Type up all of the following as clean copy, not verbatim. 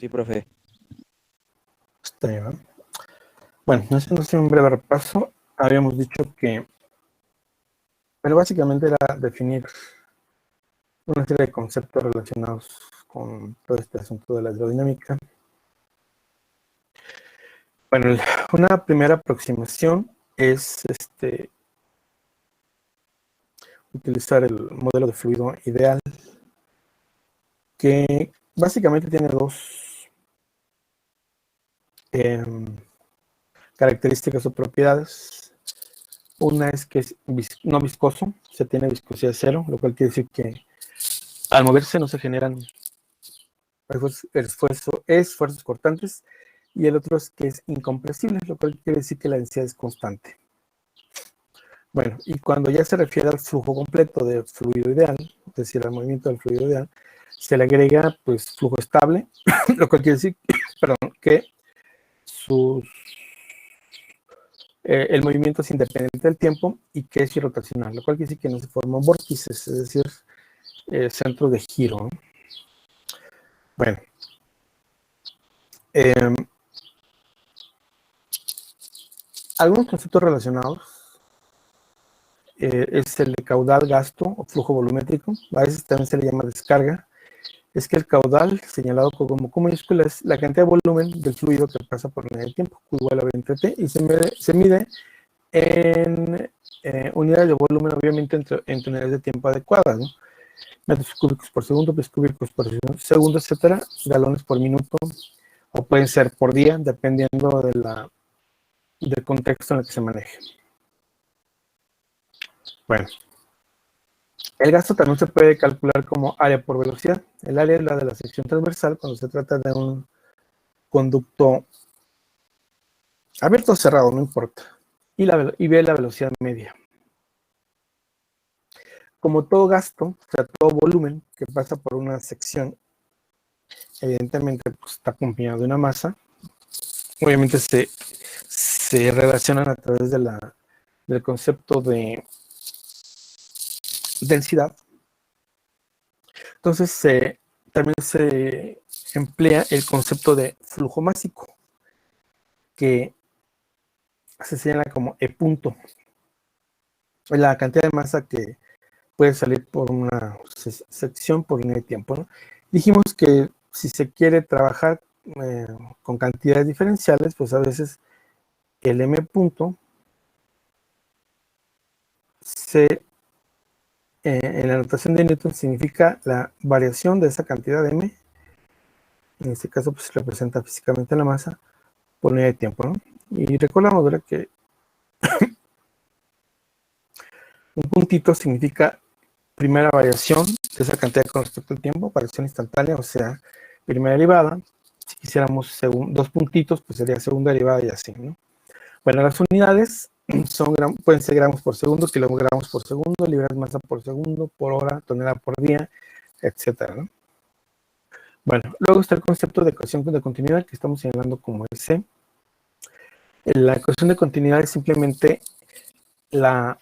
Sí, profe. Está bien, ¿no? Bueno, haciendo un breve repaso, habíamos dicho que, bueno, básicamente era definir una serie de conceptos relacionados con todo este asunto de la hidrodinámica. Bueno, una primera aproximación es utilizar el modelo de fluido ideal, que básicamente tiene dos características o propiedades. Una es que es no viscoso, se tiene viscosidad cero, lo cual quiere decir que al moverse no se generan esfuerzos cortantes, y el otro es que es incompresible, lo cual quiere decir que la densidad es constante. Bueno, y cuando ya se refiere al flujo completo de fluido ideal, es decir, al movimiento del fluido ideal, se le agrega pues flujo estable, lo cual quiere decir perdón, que el movimiento es independiente del tiempo y que es irrotacional, lo cual quiere decir que no se forman vórtices, es decir, centros de giro, ¿no? Bueno, algunos conceptos relacionados es el de caudal gasto o flujo volumétrico, a veces también se le llama descarga. Es que el caudal, señalado como Q mayúscula, es la cantidad de volumen del fluido que pasa por unidad de tiempo, Q igual a V entre T, y se mide en unidades de volumen, obviamente entre unidades de tiempo adecuadas, ¿no? Metros cúbicos por segundo, pies cúbicos por segundo, etcétera, galones por minuto, o pueden ser por día, dependiendo del contexto en el que se maneje. Bueno, el gasto también se puede calcular como área por velocidad. El área es la de la sección transversal cuando se trata de un conducto abierto o cerrado, no importa. Y ve la velocidad media. Como todo gasto, o sea, todo volumen que pasa por una sección, evidentemente pues, está acompañado de una masa. Obviamente se relacionan a través del concepto de densidad. Entonces también se emplea el concepto de flujo másico, que se señala como E punto. Es la cantidad de masa que puede salir por una sección por línea de tiempo, ¿no? Dijimos que si se quiere trabajar con cantidades diferenciales, pues a veces el M punto en la notación de Newton significa la variación de esa cantidad de M, en este caso pues se representa físicamente la masa, por unidad de tiempo, ¿no? Y recordamos, ¿verdad?, que un puntito significa primera variación de esa cantidad con respecto al tiempo, variación instantánea, o sea, primera derivada. Si quisiéramos dos puntitos, pues sería segunda derivada y así, ¿no? Bueno, las unidades pueden ser gramos por segundo, kilogramos por segundo, libras de masa por segundo, por hora, tonelada por día, etcétera, ¿no? Bueno, luego está el concepto de ecuación de continuidad que estamos señalando como S. La ecuación de continuidad es simplemente el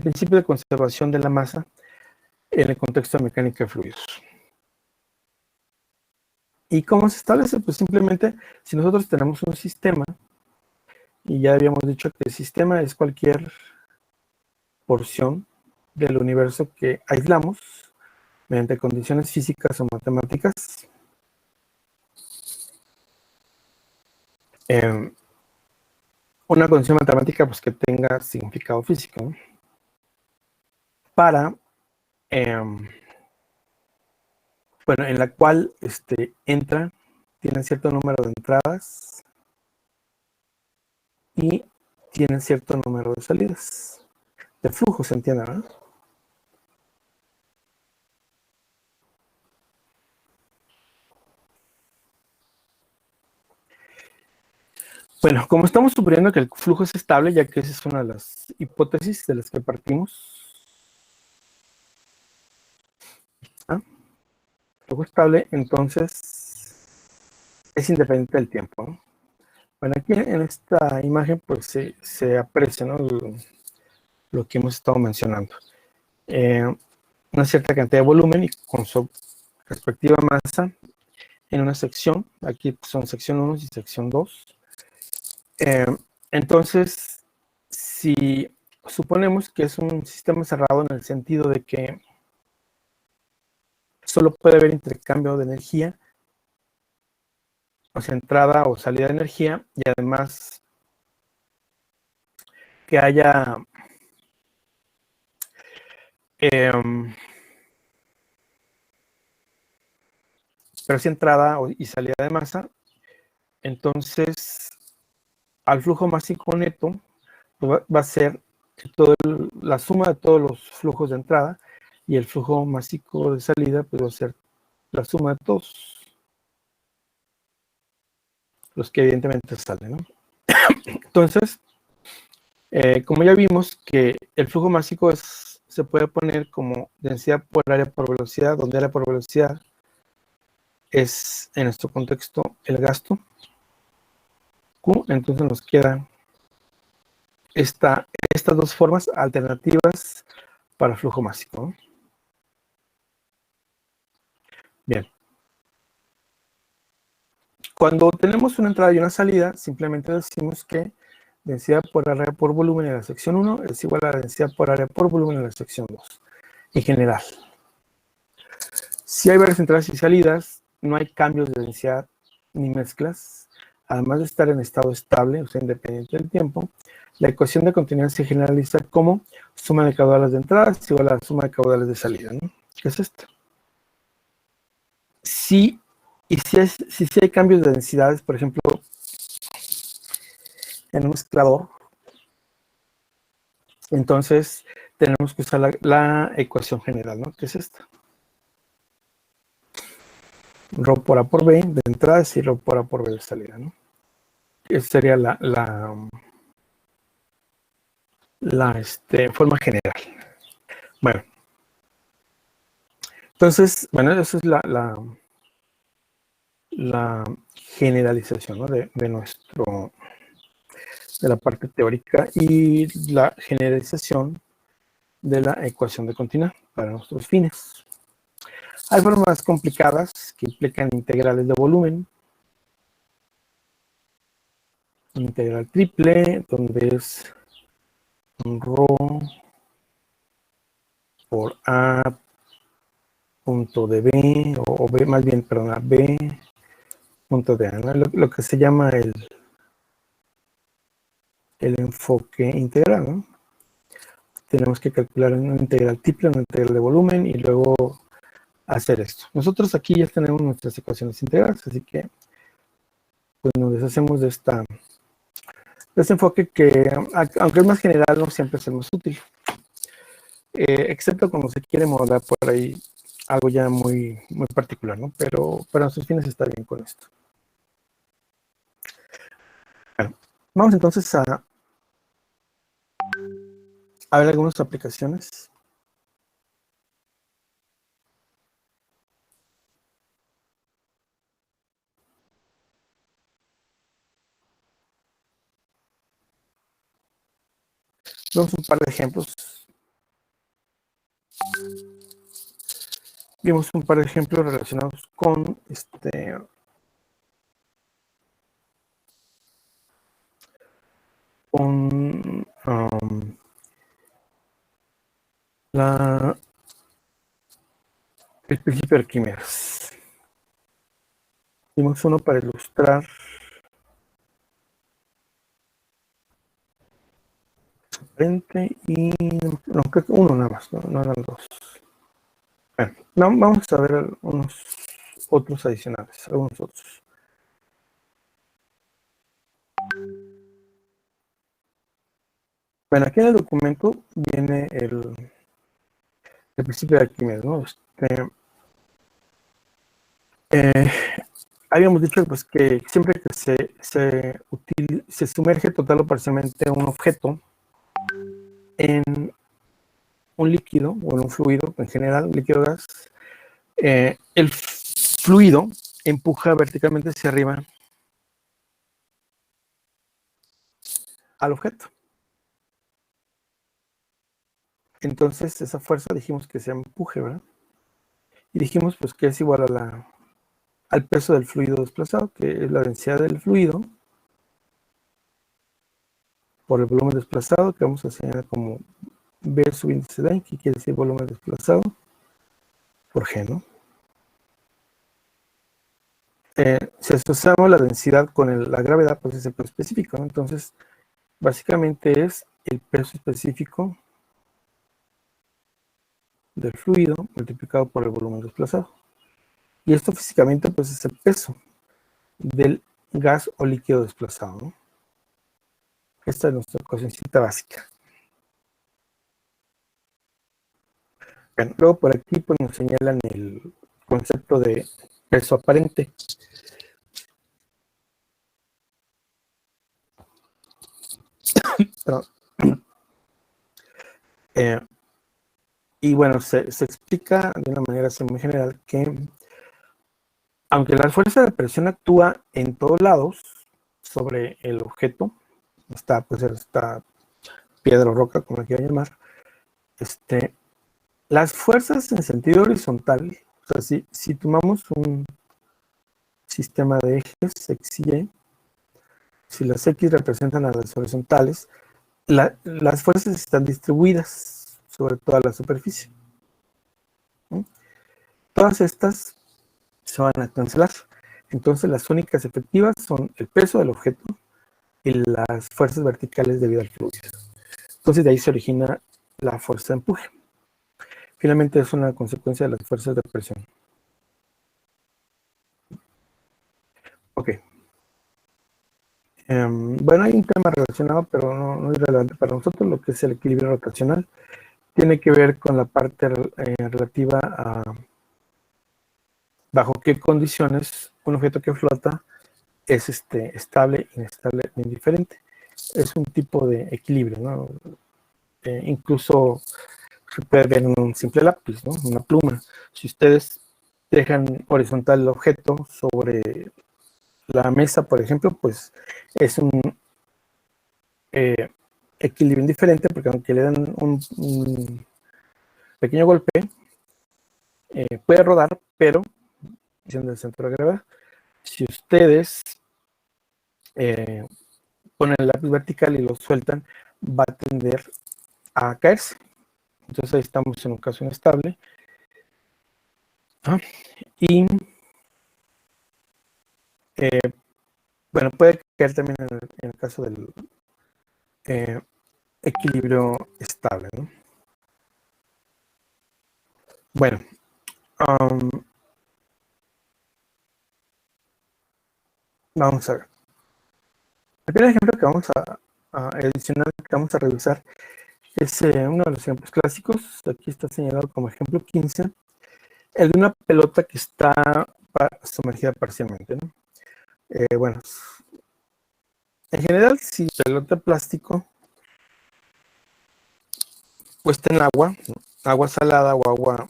principio de conservación de la masa en el contexto de mecánica de fluidos. ¿Y cómo se establece? Pues simplemente, si nosotros tenemos un sistema, y ya habíamos dicho que el sistema es cualquier porción del universo que aislamos mediante condiciones físicas o matemáticas, una condición matemática pues que tenga significado físico, ¿no? Para bueno, en la cual tienen cierto número de entradas y tienen cierto número de salidas. De flujo, se entiende, ¿no? Bueno, como estamos suponiendo que el flujo es estable, ya que esa es una de las hipótesis de las que partimos. ¿Ah? Flujo estable, entonces, es independiente del tiempo, ¿no? Bueno, aquí en esta imagen pues se aprecia, ¿no?, lo que hemos estado mencionando. Una cierta cantidad de volumen y respectiva masa en una sección. Aquí son sección 1 y sección 2. Entonces, si suponemos que es un sistema cerrado en el sentido de que solo puede haber intercambio de energía, o sea, entrada o salida de energía, y además que haya pero si entrada y salida de masa, entonces al flujo másico neto pues va a ser la suma de todos los flujos de entrada, y el flujo másico de salida pues va a ser la suma de todos los que evidentemente salen, ¿no? Entonces, como ya vimos que el flujo másico se puede poner como densidad por área por velocidad, donde área por velocidad es, en nuestro contexto, el gasto Q. Entonces nos quedan estas dos formas alternativas para el flujo másico, ¿no? Bien. Cuando tenemos una entrada y una salida, simplemente decimos que densidad por área por volumen en la sección 1 es igual a la densidad por área por volumen en la sección 2, en general. Si hay varias entradas y salidas, no hay cambios de densidad ni mezclas. Además de estar en estado estable, o sea, independiente del tiempo, la ecuación de continuidad se generaliza como suma de caudales de entrada es igual a la suma de caudales de salida, ¿no? ¿Qué es esto? Si hay cambios de densidades, por ejemplo, en un mezclador, entonces tenemos que usar la ecuación general, ¿no? ¿Qué es esta? Rho por A por B de entrada y Rho por A por B de salida, ¿no? Esa sería la forma general. Bueno, entonces, bueno, esa es la generalización, ¿no? de la parte teórica, y la generalización de la ecuación de continuidad para nuestros fines. Hay formas más complicadas que implican integrales de volumen, integral triple, donde es un rho por A punto de B, o B, más bien, perdón, a B punto de A, ¿no? Lo que se llama el enfoque integral, ¿no? Tenemos que calcular una integral triple, una integral de volumen, y luego hacer esto. Nosotros aquí ya tenemos nuestras ecuaciones integrales, así que pues nos deshacemos de este enfoque que, aunque es más general, no siempre es el más útil. Excepto cuando se quiere modelar por ahí algo ya muy, muy particular, ¿no? Pero para nuestros fines está bien con esto. Bueno, vamos entonces a ver algunas aplicaciones. Vemos un par de ejemplos. Vimos un par de ejemplos relacionados con con el principio de Arquímedes. Vimos uno para ilustrar frente y no, creo que uno nada más, no eran dos. Bueno, vamos a ver unos otros adicionales, algunos otros. Bueno, aquí en el documento viene el principio de Arquímedes, ¿no? Eh, habíamos dicho pues, que siempre que se sumerge total o parcialmente un objeto en un líquido o en un fluido, en general, un líquido gas, el fluido empuja verticalmente hacia arriba al objeto. Entonces, esa fuerza dijimos que se empuje, ¿verdad? Y dijimos pues que es igual al peso del fluido desplazado, que es la densidad del fluido por el volumen desplazado, que vamos a señalar como B subíndice de Dine, que quiere decir volumen desplazado, por G, ¿no? Si asociamos la densidad con la gravedad, pues es el peso específico, ¿no? Entonces, básicamente es el peso específico del fluido multiplicado por el volumen desplazado. Y esto físicamente, pues es el peso del gas o líquido desplazado, ¿no? Esta es nuestra ecuacióncita básica. Bueno, luego por aquí pues nos señalan el concepto de peso aparente. Y bueno, se explica de una manera así muy general que aunque la fuerza de presión actúa en todos lados sobre el objeto, puede ser esta piedra o roca, como la quieran llamar, las fuerzas en sentido horizontal, o sea, si tomamos un sistema de ejes X y Y, si las X representan a las horizontales, las fuerzas están distribuidas sobre toda la superficie, ¿no? Todas estas se van a cancelar. Entonces las únicas efectivas son el peso del objeto y las fuerzas verticales debido al fluido. Entonces de ahí se origina la fuerza de empuje. Finalmente es una consecuencia de las fuerzas de presión. Ok. Bueno, hay un tema relacionado, pero no es relevante para nosotros, lo que es el equilibrio rotacional. Tiene que ver con la parte relativa a bajo qué condiciones un objeto que flota es estable, inestable o indiferente. Es un tipo de equilibrio, ¿no? Incluso se puede ver en un simple lápiz, ¿no? Una pluma. Si ustedes dejan horizontal el objeto sobre la mesa, por ejemplo, pues es un equilibrio indiferente, porque aunque le dan un pequeño golpe, puede rodar, pero siendo el centro de gravedad. Si ustedes ponen el lápiz vertical y lo sueltan, va a tender a caerse. Entonces ahí estamos en un caso inestable. Y bueno, puede caer también en el caso del equilibrio estable, ¿no? Bueno, vamos a ver. El primer ejemplo que vamos adicional que vamos a revisar es uno de los ejemplos clásicos. Aquí está señalado como ejemplo 15, el de una pelota que está sumergida parcialmente, ¿no? Bueno, en general, si la pelota de plástico puesta en agua salada o agua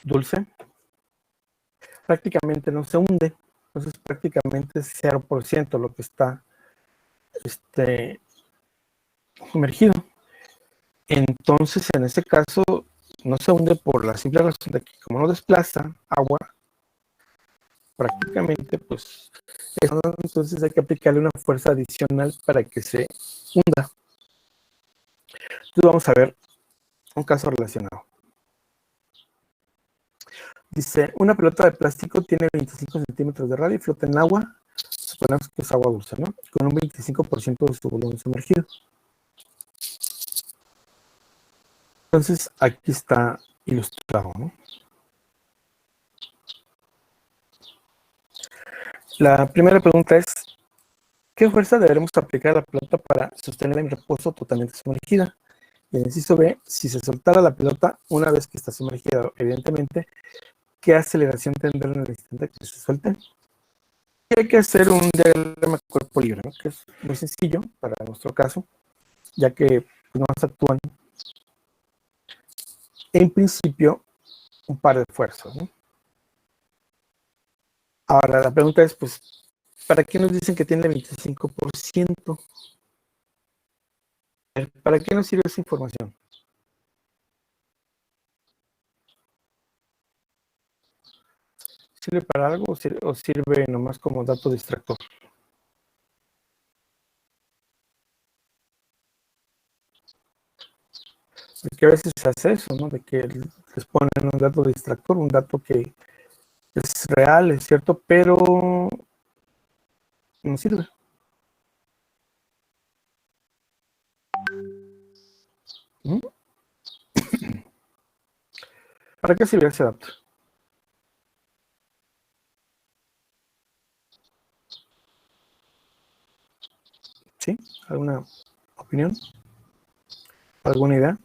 dulce, prácticamente no se hunde. Entonces prácticamente es 0% lo que está sumergido. Entonces en este caso no se hunde por la simple razón de que como no desplaza agua, prácticamente pues entonces hay que aplicarle una fuerza adicional para que se hunda. Entonces vamos a ver un caso relacionado. Dice, una pelota de plástico tiene 25 centímetros de radio y flota en agua, suponemos que es agua dulce, ¿no? Con un 25% de su volumen sumergido. Entonces aquí está ilustrado, ¿no? La primera pregunta es, ¿qué fuerza deberemos aplicar a la pelota para sostenerla en reposo totalmente sumergida? Y el inciso B, si se soltara la pelota una vez que está sumergida, evidentemente, ¿qué aceleración tendrá en el instante que se suelte? Y hay que hacer un diagrama de cuerpo libre, ¿no? Que es muy sencillo para nuestro caso, ya que no se actúan en principio un par de fuerzas, ¿no? Ahora la pregunta es, pues, ¿para qué nos dicen que tiene el 25%? ¿Para qué nos sirve esa información? ¿Sirve para algo o sirve nomás como dato distractor? Porque a veces se hace eso, ¿no? De que les ponen un dato distractor, un dato que es real, es cierto, pero no sirve. ¿Mm? ¿Para qué sirve ese dato? ¿Sí? ¿Alguna opinión? ¿Alguna idea?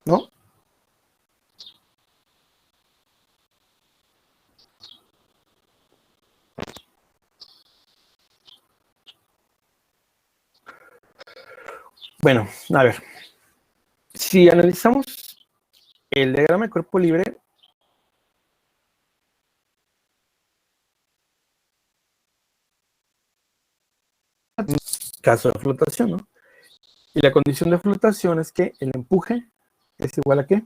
¿No? Bueno, a ver. Si analizamos el diagrama de cuerpo libre, caso de flotación, ¿no? Y la condición de flotación es que el empuje es igual a ¿qué?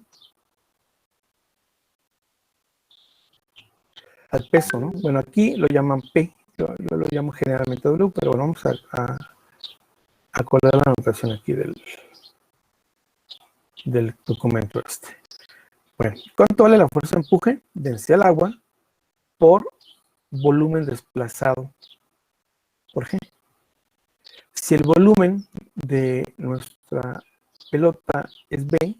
Al peso, ¿no? Bueno, aquí lo llaman P, yo lo llamo generalmente W, pero bueno, vamos a acordar la anotación aquí del documento este. Bueno, ¿cuánto vale la fuerza de empuje? Densidad del agua por volumen desplazado por G. Si el volumen de nuestra pelota es B,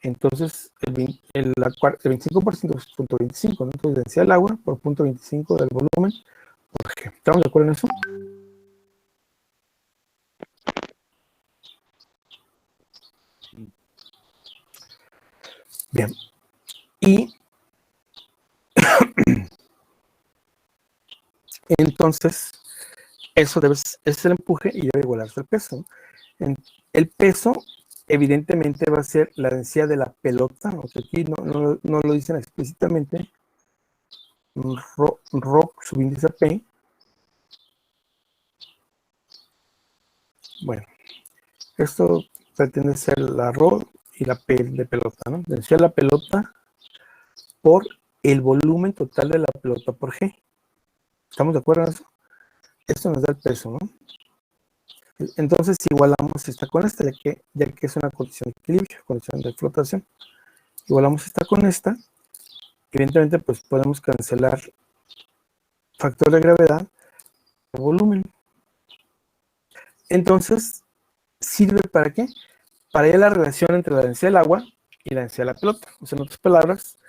entonces el 25% es 0.25, ¿no? Entonces densidad del agua por 0.25 del volumen por G. ¿Estamos de acuerdo en eso? Bien. Y entonces eso es el empuje y debe igualarse el peso. El peso evidentemente va a ser la densidad de la pelota, aunque aquí no lo dicen explícitamente, rho subíndice P. Bueno, esto pretende ser la rho y la P de pelota, ¿no? Densidad de la pelota por el volumen total de la pelota por G. ¿Estamos de acuerdo en eso? Esto nos da el peso, ¿no? Entonces igualamos esta con esta, ya que es una condición de equilibrio, condición de flotación. Igualamos esta con esta. Evidentemente, pues podemos cancelar factor de gravedad por volumen. Entonces, ¿sirve para qué? Para hallar la relación entre la densidad del agua y la densidad de la pelota. O sea, en otras palabras,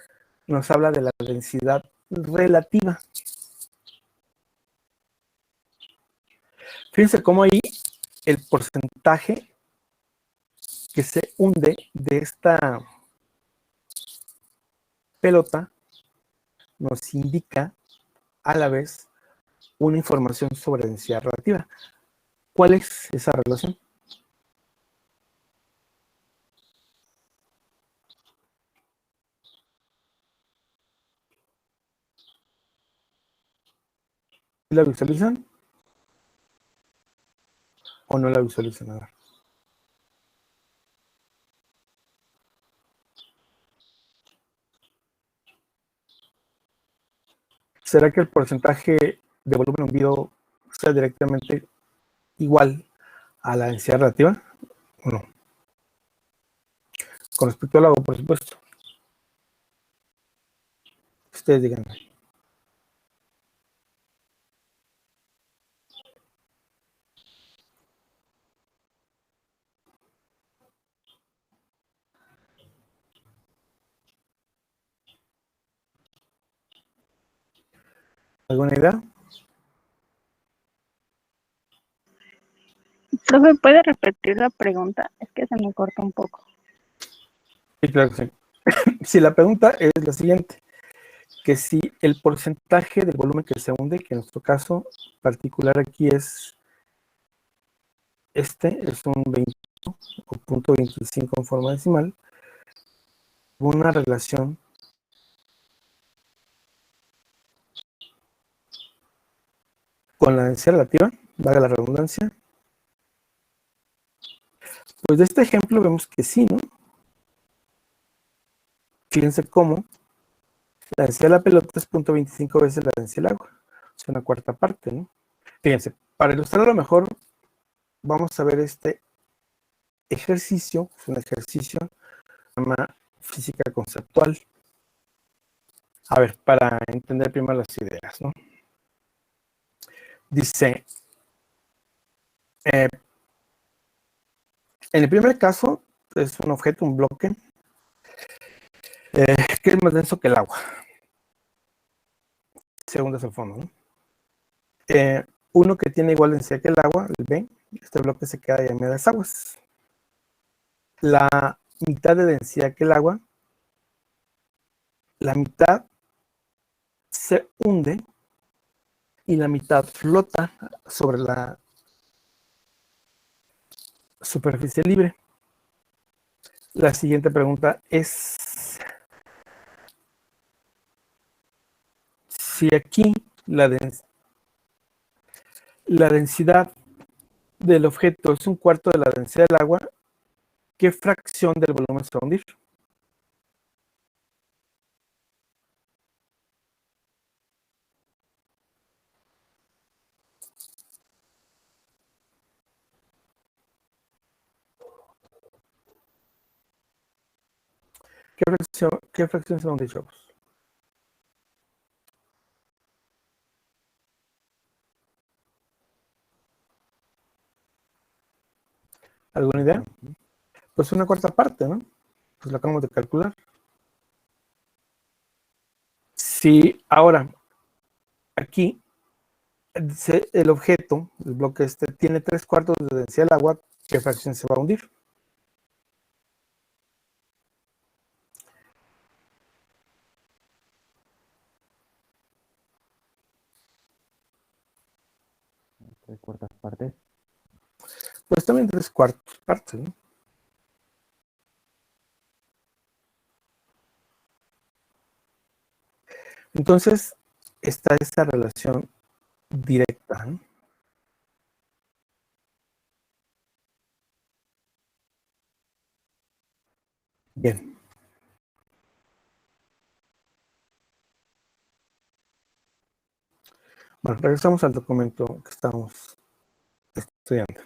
nos habla de la densidad relativa. Fíjense cómo ahí el porcentaje que se hunde de esta pelota nos indica a la vez una información sobre densidad relativa. ¿Cuál es esa relación? ¿La visualizan o no la visualizan? A ver. ¿Será que el porcentaje de volumen hundido sea directamente igual a la densidad relativa o no? Con respecto al agua, por supuesto. Ustedes digan. ¿Alguna idea? Profe, ¿puede repetir la pregunta? Es que se me corta un poco. Sí, claro que sí. Si la pregunta es la siguiente, que si el porcentaje del volumen que se hunde, que en nuestro caso particular aquí es un 20 o 0.25 en forma decimal, una relación con la densidad relativa, valga la redundancia. Pues de este ejemplo vemos que sí, ¿no? Fíjense cómo la densidad de la pelota es 0.25 veces la densidad del agua. O sea, una cuarta parte, ¿no? Fíjense, para ilustrarlo mejor, vamos a ver este ejercicio. Es un ejercicio que se llama física conceptual. A ver, para entender primero las ideas, ¿no? Dice, en el primer caso, es un objeto, un bloque, que es más denso que el agua. Segundo es el fondo, ¿no? Uno que tiene igual densidad que el agua, el B, este bloque se queda en medio de las aguas. La mitad de densidad que el agua, la mitad se hunde y la mitad flota sobre la superficie libre. La siguiente pregunta es si aquí la densidad del objeto es un cuarto de la densidad del agua, ¿qué fracción del volumen se va a hundir? ¿Qué fracción se va a hundir, chavos? ¿Alguna idea? Pues una cuarta parte, ¿no? Pues lo acabamos de calcular. Si ahora aquí el objeto, el bloque este, tiene 3/4 de densidad del agua, ¿qué fracción se va a hundir? Tres cuartas partes. Pues también 3/4 partes, ¿no? Entonces, está esa relación directa, ¿no? Bien. Bueno, regresamos al documento que estamos estudiando.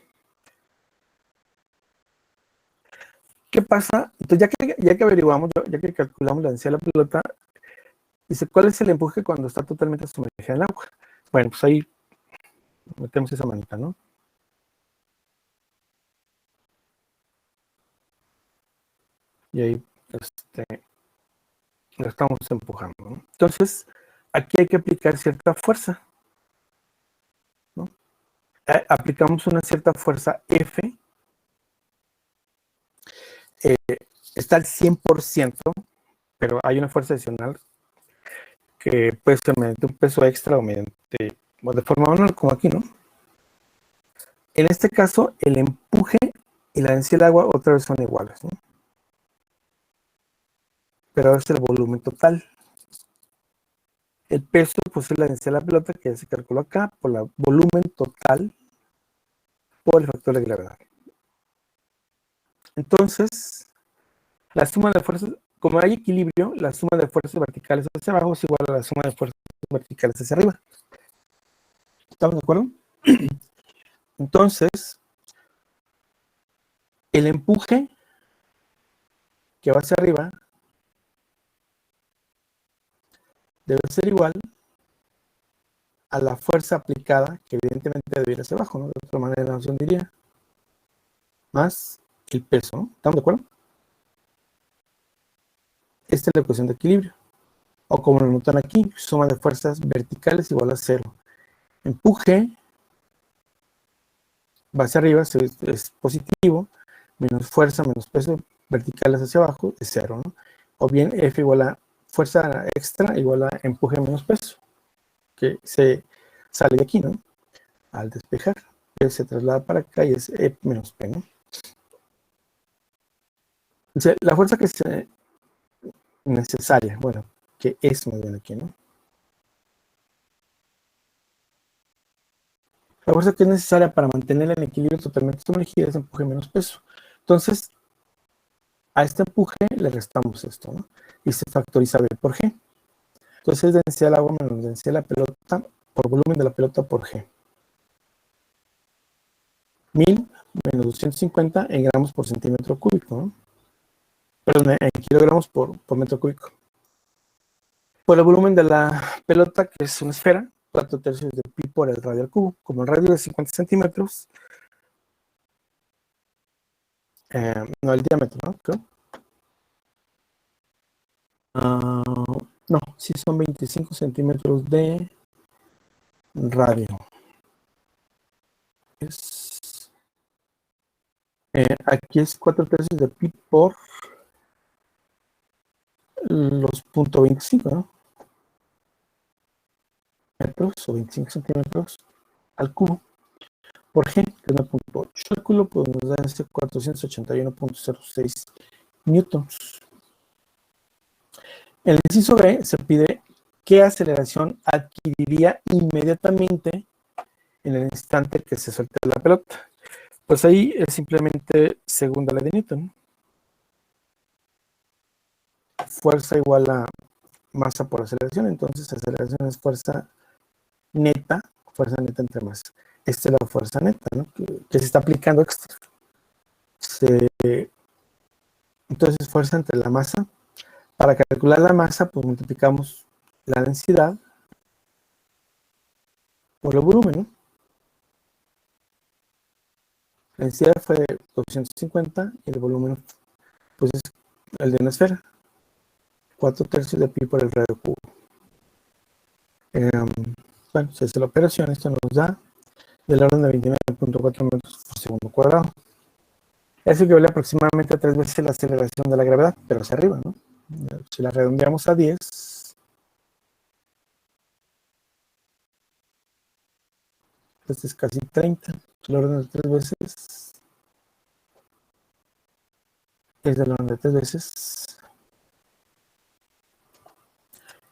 ¿Qué pasa? Entonces, ya que averiguamos, ya que calculamos la densidad de la pelota, dice, ¿cuál es el empuje cuando está totalmente sumergida en el agua? Bueno, pues ahí metemos esa manita, ¿no? Y ahí lo estamos empujando, ¿no? Entonces, aquí hay que aplicar cierta fuerza, ¿no? Aplicamos una cierta fuerza F, está al 100%, pero hay una fuerza adicional que puede ser mediante un peso extra o mediante, o de forma manual, como aquí, ¿no? En este caso, el empuje y la densidad del agua otra vez son iguales, ¿no? Pero ahora es el volumen total. El peso, pues es la densidad de la pelota, que ya se calculó acá, por el volumen total por el factor de gravedad. Entonces, la suma de fuerzas, como hay equilibrio, la suma de fuerzas verticales hacia abajo es igual a la suma de fuerzas verticales hacia arriba. ¿Estamos de acuerdo? Entonces, el empuje que va hacia arriba debe ser igual a la fuerza aplicada, que evidentemente debe ir hacia abajo, ¿no? De otra manera la noción diría, más el peso, ¿no? ¿Estamos de acuerdo? Esta es la ecuación de equilibrio. O como lo notan aquí, suma de fuerzas verticales igual a 0. Empuje va hacia arriba, es positivo, menos fuerza, menos peso verticales hacia abajo, es 0, ¿no? O bien F igual a fuerza extra igual a empuje menos peso, que se sale de aquí, ¿no? Al despejar, se traslada para acá y es E menos P, ¿no? Entonces, la fuerza que es necesaria, bueno, que es más bien aquí, ¿no? La fuerza que es necesaria para mantener el equilibrio totalmente sumergida es empuje menos peso. Entonces, a este empuje le restamos esto, ¿no? Y se factoriza B por G. Entonces, densidad del agua menos densidad de la pelota por volumen de la pelota por G. 1000 menos 250 en gramos por centímetro cúbico, ¿no? Perdón, en kilogramos por metro cúbico. Por el volumen de la pelota, que es una esfera, 4/3 de pi por el radio al cubo. Como el radio es 50 centímetros, no, el diámetro, ¿no? Creo. No, sí son 25 centímetros de radio. Aquí es 4/3 de pi por los 0.25, ¿no? Metros o 25 centímetros al cubo por G, que es 9.8. Cálculo, pues nos da este 481.06 newtons. En el inciso B se pide qué aceleración adquiriría inmediatamente en el instante que se suelte la pelota. Pues ahí es simplemente segunda ley de Newton. Fuerza igual a masa por aceleración, entonces aceleración es fuerza neta entre masa. Esta es la fuerza neta, ¿no? que se está aplicando extra. Entonces fuerza entre la masa. Para calcular la masa, pues multiplicamos la densidad por el volumen, ¿no? La densidad fue 250 y el volumen, pues es el de una esfera. 4/3 de pi por el radio cubo. Bueno, se hace la operación, esto nos da del orden de 29.4 metros por segundo cuadrado. Eso equivale aproximadamente a 3 veces la aceleración de la gravedad, pero hacia arriba, ¿no? Si la redondeamos a 10, este es casi 30, el orden de 3 veces es del orden de 3 veces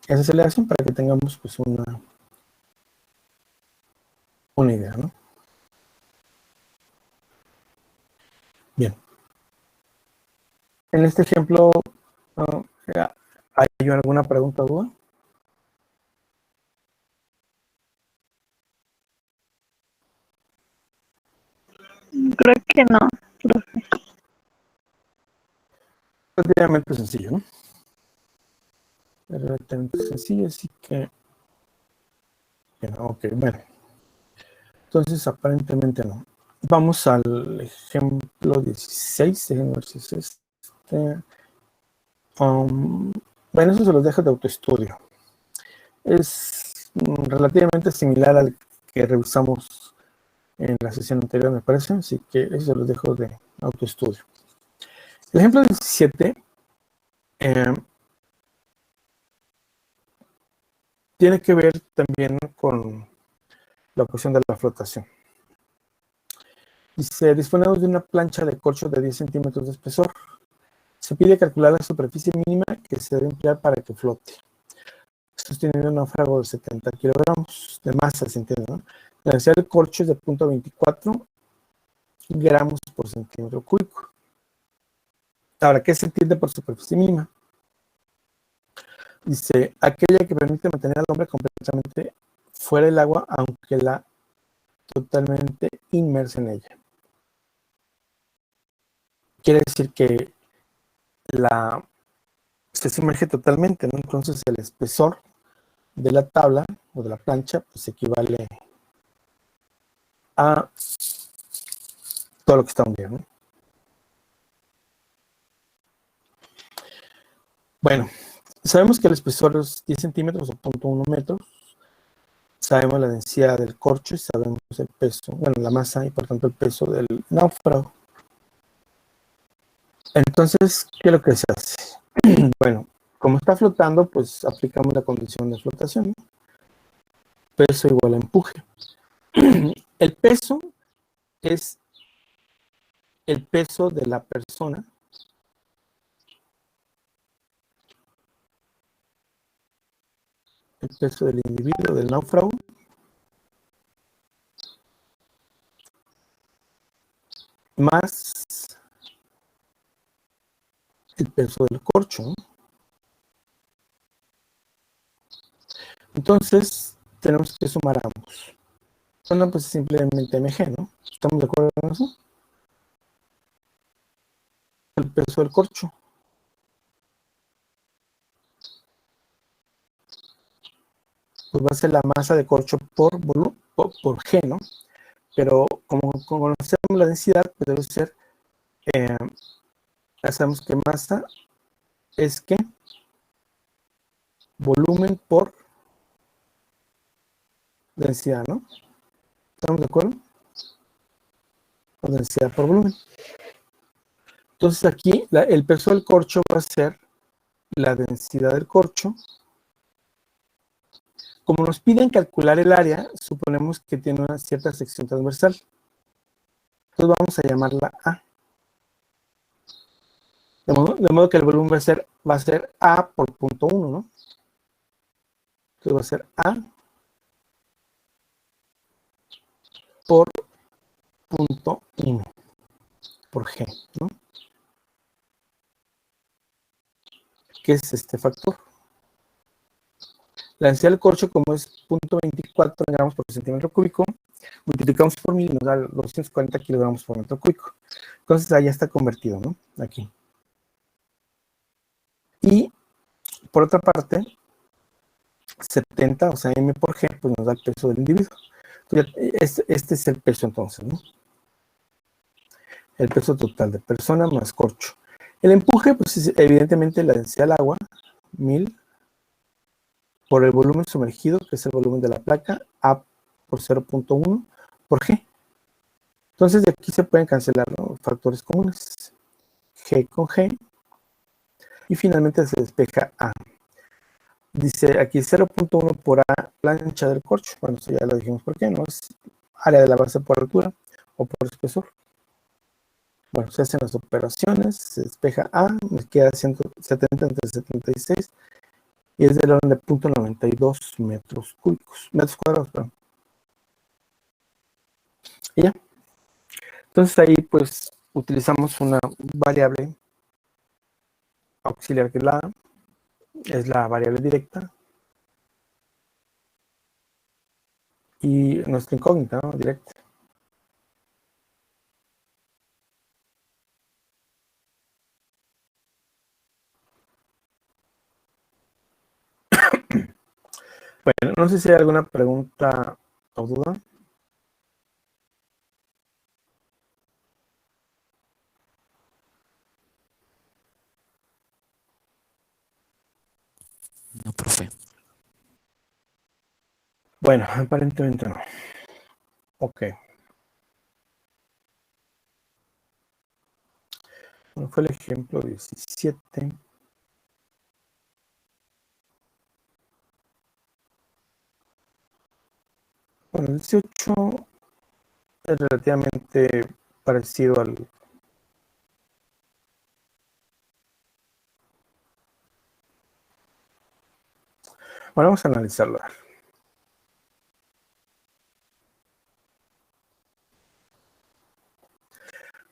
esa aceleración para que tengamos pues una idea, ¿no? Bien. En este ejemplo, ¿hay alguna pregunta o duda? Creo que no, profe. Relativamente sencillo, ¿no? Relativamente sencillo, así que... Ok, bueno. Entonces, aparentemente no. Vamos al ejemplo 16. Déjenme ver si es este. Bueno, eso se los dejo de autoestudio. Es relativamente similar al que revisamos en la sesión anterior, me parece. Así que eso se los dejo de autoestudio. El ejemplo 17 tiene que ver también con la cuestión de la flotación. Dice, disponemos de una plancha de corcho de 10 centímetros de espesor. Se pide calcular la superficie mínima que se debe emplear para que flote. Sosteniendo un náufrago de 70 kilogramos de masa, se entiende, ¿no? La densidad del corcho es de 0.24 gramos por centímetro cúbico. Ahora, ¿qué se entiende por superficie mínima? Dice, aquella que permite mantener al hombre completamente fuera del agua, aunque la totalmente inmersa en ella. Quiere decir que se sumerge totalmente, ¿no? Entonces el espesor de la tabla o de la plancha pues equivale a todo lo que está hundido, ¿no? Bueno, sabemos que el espesor es 10 centímetros o 0.1 metros. Sabemos la densidad del corcho y sabemos el peso, bueno, la masa y por tanto el peso del náufrago. Entonces, ¿qué es lo que se hace? Bueno, como está flotando, pues aplicamos la condición de flotación, ¿no? Peso igual a empuje. El peso es el peso de la persona el peso del individuo, del náufrago, más el peso del corcho, ¿no? Entonces, tenemos que sumar ambos. Bueno, pues simplemente mg, ¿no? ¿Estamos de acuerdo con eso? El peso del corcho. Pues va a ser la masa de corcho por G, ¿no? Pero como conocemos la densidad, pues debe ser, ya sabemos que masa es que volumen por densidad, ¿no? ¿Estamos de acuerdo? Por densidad por volumen. Entonces aquí el peso del corcho va a ser la densidad del corcho. Como nos piden calcular el área, suponemos que tiene una cierta sección transversal. Entonces vamos a llamarla A. De modo que el volumen va a ser A por punto 1, ¿no? Entonces va a ser A por punto 1 por G, ¿no? ¿Qué es este factor? La densidad del corcho, como es 0.24 gramos por centímetro cúbico, multiplicamos por 1000 y nos da 240 kilogramos por metro cúbico. Entonces ahí está convertido, ¿no? Aquí. Y por otra parte, 70, o sea, M por G, pues nos da el peso del individuo. Entonces, este es el peso entonces, ¿no? El peso total de persona más corcho. El empuje, pues es evidentemente la densidad del agua, 1000, por el volumen sumergido, que es el volumen de la placa, A por 0.1 por G. Entonces de aquí se pueden cancelar, ¿no?, factores comunes. G con G. Y finalmente se despeja A. Dice aquí 0.1 por A, la ancha del corcho. Bueno, eso ya lo dijimos por qué, ¿no? Es área de la base por altura o por espesor. Bueno, se hacen las operaciones, se despeja A, me queda 170 entre 76 y es del orden de 0.92 metros cúbicos, metros cuadrados, perdón. Y ya. Entonces ahí pues utilizamos una variable auxiliar que es la variable directa y nuestra incógnita, ¿no?, directa. Bueno, no sé si hay alguna pregunta o duda. No, profe. Bueno, aparentemente no. Ok. Bueno, fue el ejemplo 17. Bueno, el 18 es relativamente parecido al... Bueno, vamos a analizarlo.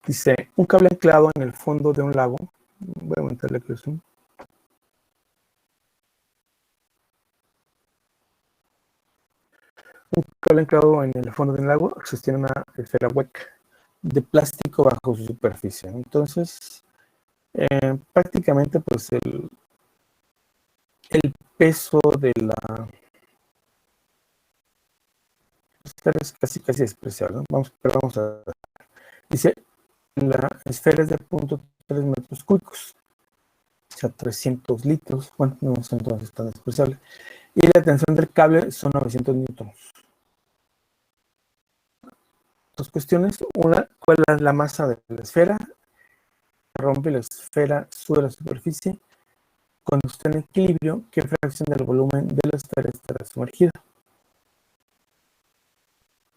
Dice, un cable anclado en el fondo de un lago. Voy a aumentarle el zoom. Un cable anclado en el fondo de un lago sostiene una esfera hueca de plástico bajo su superficie. Entonces, prácticamente pues el peso de la esfera es casi despreciable, ¿no? Vamos a ver. Dice, la esfera es de 0.3 metros cúbicos, o sea, 300 litros. Bueno, no es entonces tan despreciable. Y la tensión del cable son 900 newtons. Dos cuestiones. Una, ¿cuál es la masa de la esfera? Rompe la esfera, sube la superficie. Cuando está en equilibrio, ¿qué fracción del volumen de la esfera estará sumergida?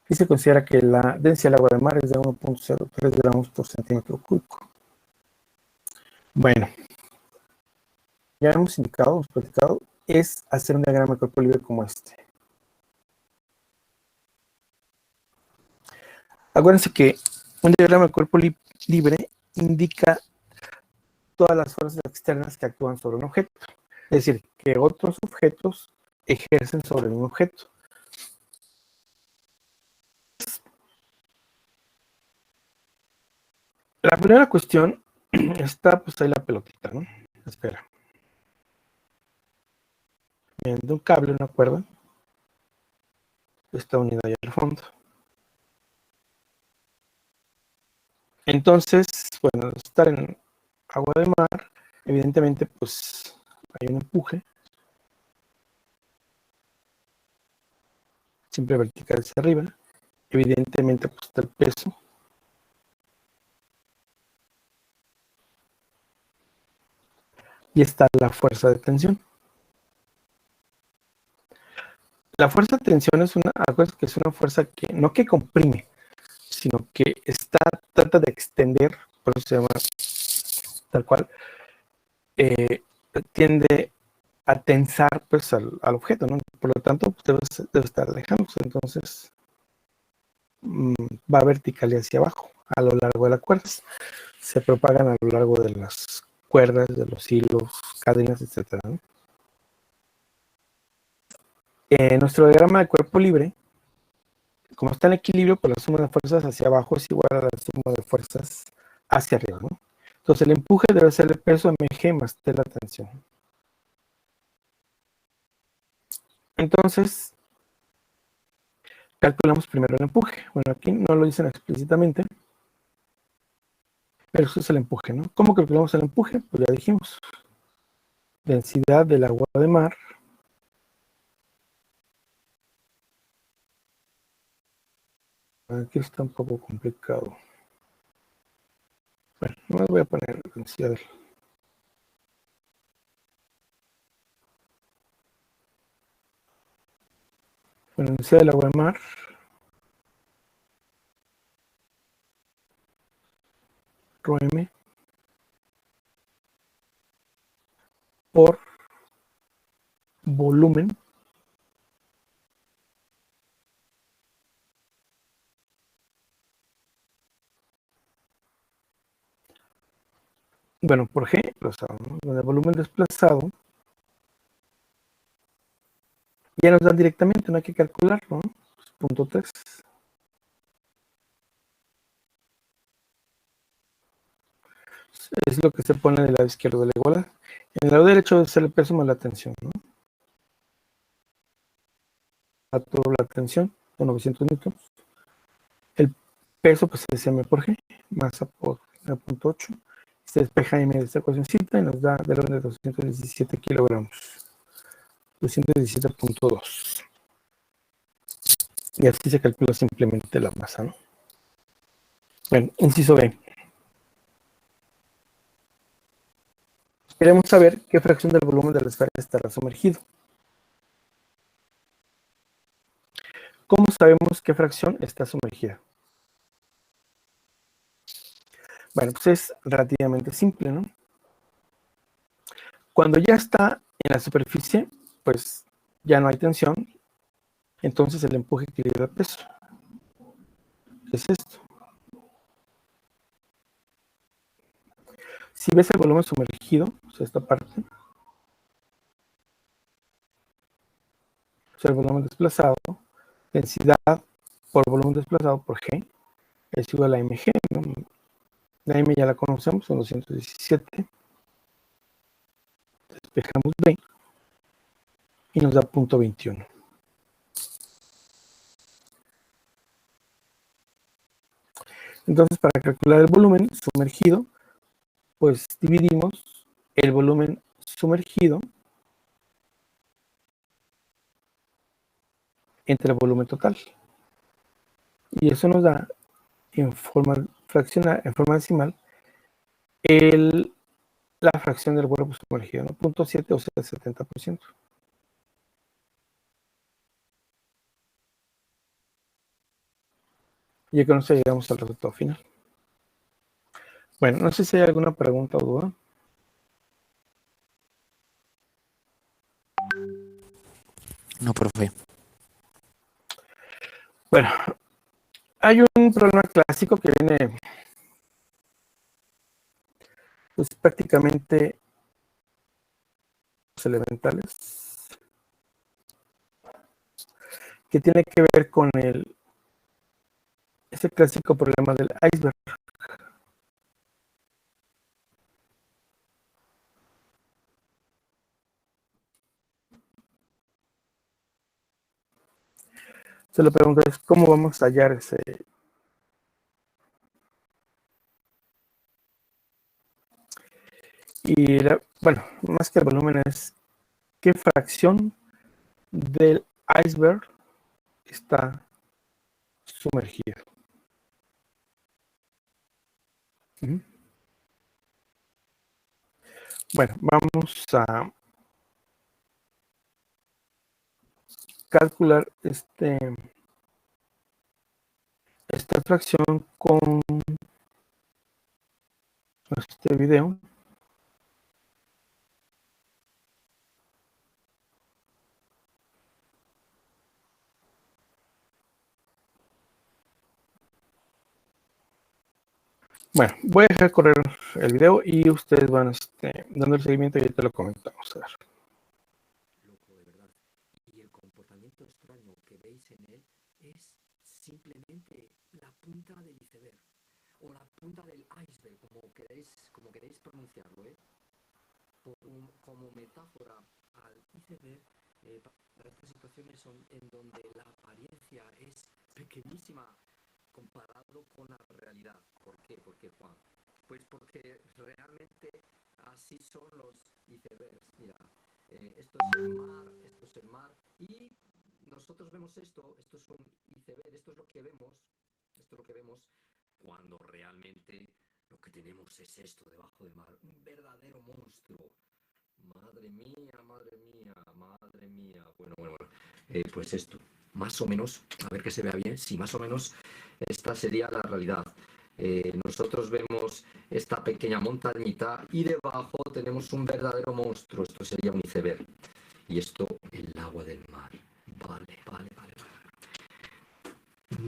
Y se considera que la densidad del agua de mar es de 1.03 gramos por centímetro cúbico. Bueno, ya hemos platicado, es hacer un diagrama de cuerpo libre como este. Acuérdense que Un diagrama de cuerpo libre indica todas las fuerzas externas que actúan sobre un objeto. Es decir, que otros objetos ejercen sobre el mismo objeto. La primera cuestión está, pues ahí la pelotita, ¿no? Espera. De un cable, una cuerda, está unida ahí al fondo. Entonces, bueno, al estar en agua de mar, evidentemente, pues hay un empuje, siempre vertical hacia arriba. Evidentemente, pues está el peso. Y está la fuerza de tensión. La fuerza de tensión es una fuerza que no que comprime, sino que trata de extender, por eso se llama tal cual, tiende a tensar pues al objeto, ¿no? Por lo tanto, pues, debe estar alejándose, entonces va vertical y hacia abajo, a lo largo de las cuerdas. Se propagan a lo largo de las cuerdas, de los hilos, cadenas, etc., ¿no? Nuestro diagrama de cuerpo libre, como está en equilibrio, pues la suma de fuerzas hacia abajo es igual a la suma de fuerzas hacia arriba, ¿no? Entonces el empuje debe ser el peso mg más T la tensión. Entonces, calculamos primero el empuje. Bueno, aquí no lo dicen explícitamente, pero eso es el empuje, ¿no? ¿Cómo calculamos el empuje? Pues ya dijimos. Densidad del agua de mar aquí está un poco complicado. Bueno, no voy a poner densidad del... Bueno, densidad del agua de mar ρm por volumen bueno, por G desplazado, ¿no? El volumen desplazado ya nos dan directamente, no hay que calcularlo, ¿no? Punto 3. Es lo que se pone en el lado izquierdo de la igualdad. En el lado derecho es el peso más la tensión, ¿no? A toda la tensión, son 900 newtons. El peso, pues es m por g, masa por 9.8. Se despeja m de esta ecuacióncita y nos da del orden de 217 kilogramos. 217.2. Y así se calcula simplemente la masa, ¿no? Bueno, inciso B. Queremos saber qué fracción del volumen de la esfera estará sumergido. ¿Cómo sabemos qué fracción está sumergida? Bueno, pues es relativamente simple, ¿no? Cuando ya está en la superficie, pues ya no hay tensión, entonces el empuje equilibra el peso. ¿Qué es esto? Si ves el volumen sumergido, o sea, esta parte, o sea, el volumen desplazado, densidad por volumen desplazado por G es igual a mg, ¿no? La m ya la conocemos, son 217. Despejamos B y nos da 0.21. Entonces, para calcular el volumen sumergido, pues dividimos el volumen sumergido entre el volumen total. Y eso nos da en forma fraccional, en forma decimal, la fracción del cuerpo sumergido, ¿no? 0.7, o sea, 70%. Y con eso llegamos al resultado final. Bueno, no sé si hay alguna pregunta o duda. No, profe. Bueno, Hay un problema clásico que viene pues, prácticamente los elementales, que tiene que ver con ese clásico problema del iceberg. Se lo pregunto es cómo vamos a hallar ese. Y bueno, más que el volumen es qué fracción del iceberg está sumergido. Bueno, vamos a calcular esta fracción con este video. Bueno, voy a dejar correr el video y ustedes van dando el seguimiento y ya te lo comentamos. A ver. Loco, de verdad. Y el comportamiento extraño que veis en él es simplemente la punta del iceberg o la punta del iceberg, como queréis pronunciarlo, ¿eh? Como metáfora al iceberg, para estas situaciones en donde la apariencia es pequeñísima comparado con la realidad. ¿Por qué? ¿Por qué, Juan? Pues porque realmente así son los icebergs. Mira, esto es el mar, y nosotros vemos esto es un iceberg, esto es lo que vemos cuando realmente lo que tenemos es esto debajo del mar, un verdadero monstruo. Madre mía, madre mía, madre mía. Bueno. Pues esto, más o menos, a ver que se vea bien, sí, más o menos esta sería la realidad. Nosotros vemos esta pequeña montañita y debajo tenemos un verdadero monstruo, esto sería un iceberg. Y esto, el agua del mar. Vale.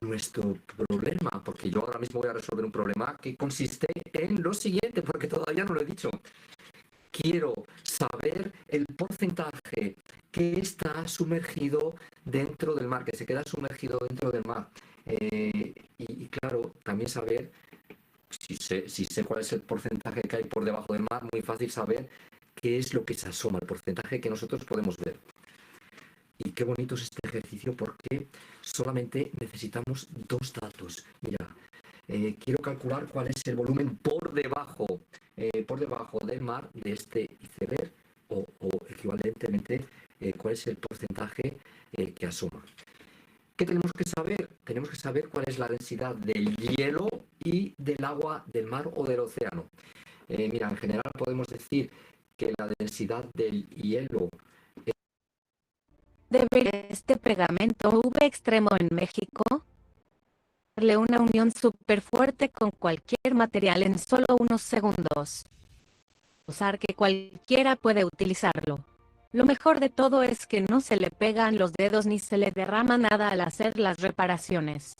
Nuestro problema, porque yo ahora mismo voy a resolver un problema que consiste en lo siguiente, porque todavía no lo he dicho. Quiero saber el porcentaje que está sumergido dentro del mar, que se queda sumergido dentro del mar. Y claro, también saber, si sé cuál es el porcentaje que hay por debajo del mar, muy fácil saber qué es lo que se asoma, el porcentaje que nosotros podemos ver. Y qué bonito es este ejercicio porque solamente necesitamos dos datos. Mira, quiero calcular cuál es el volumen por debajo del mar de este iceberg o equivalentemente cuál es el porcentaje que asoma. ¿Qué tenemos que saber? Tenemos que saber cuál es la densidad del hielo y del agua del mar o del océano. Mira, en general podemos decir que la densidad del hielo de ver este pegamento V extremo en México, darle una unión súper fuerte con cualquier material en solo unos segundos. Usar que cualquiera puede utilizarlo. Lo mejor de todo es que no se le pegan los dedos ni se le derrama nada al hacer las reparaciones.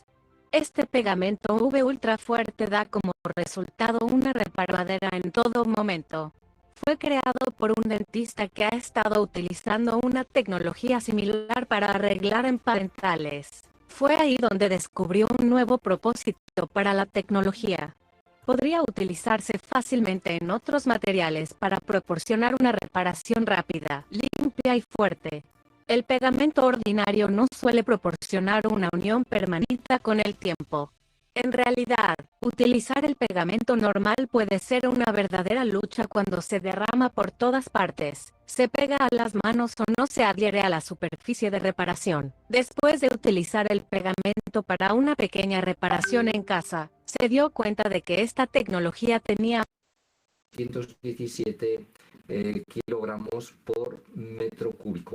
Este pegamento V ultra fuerte da como resultado una reparadera en todo momento. Fue creado por un dentista que ha estado utilizando una tecnología similar para arreglar emparentales. Fue ahí donde descubrió un nuevo propósito para la tecnología. Podría utilizarse fácilmente en otros materiales para proporcionar una reparación rápida, limpia y fuerte. El pegamento ordinario no suele proporcionar una unión permanente con el tiempo. En realidad, utilizar el pegamento normal puede ser una verdadera lucha cuando se derrama por todas partes, se pega a las manos o no se adhiere a la superficie de reparación. Después de utilizar el pegamento para una pequeña reparación en casa, se dio cuenta de que esta tecnología tenía 117 kilogramos por metro cúbico.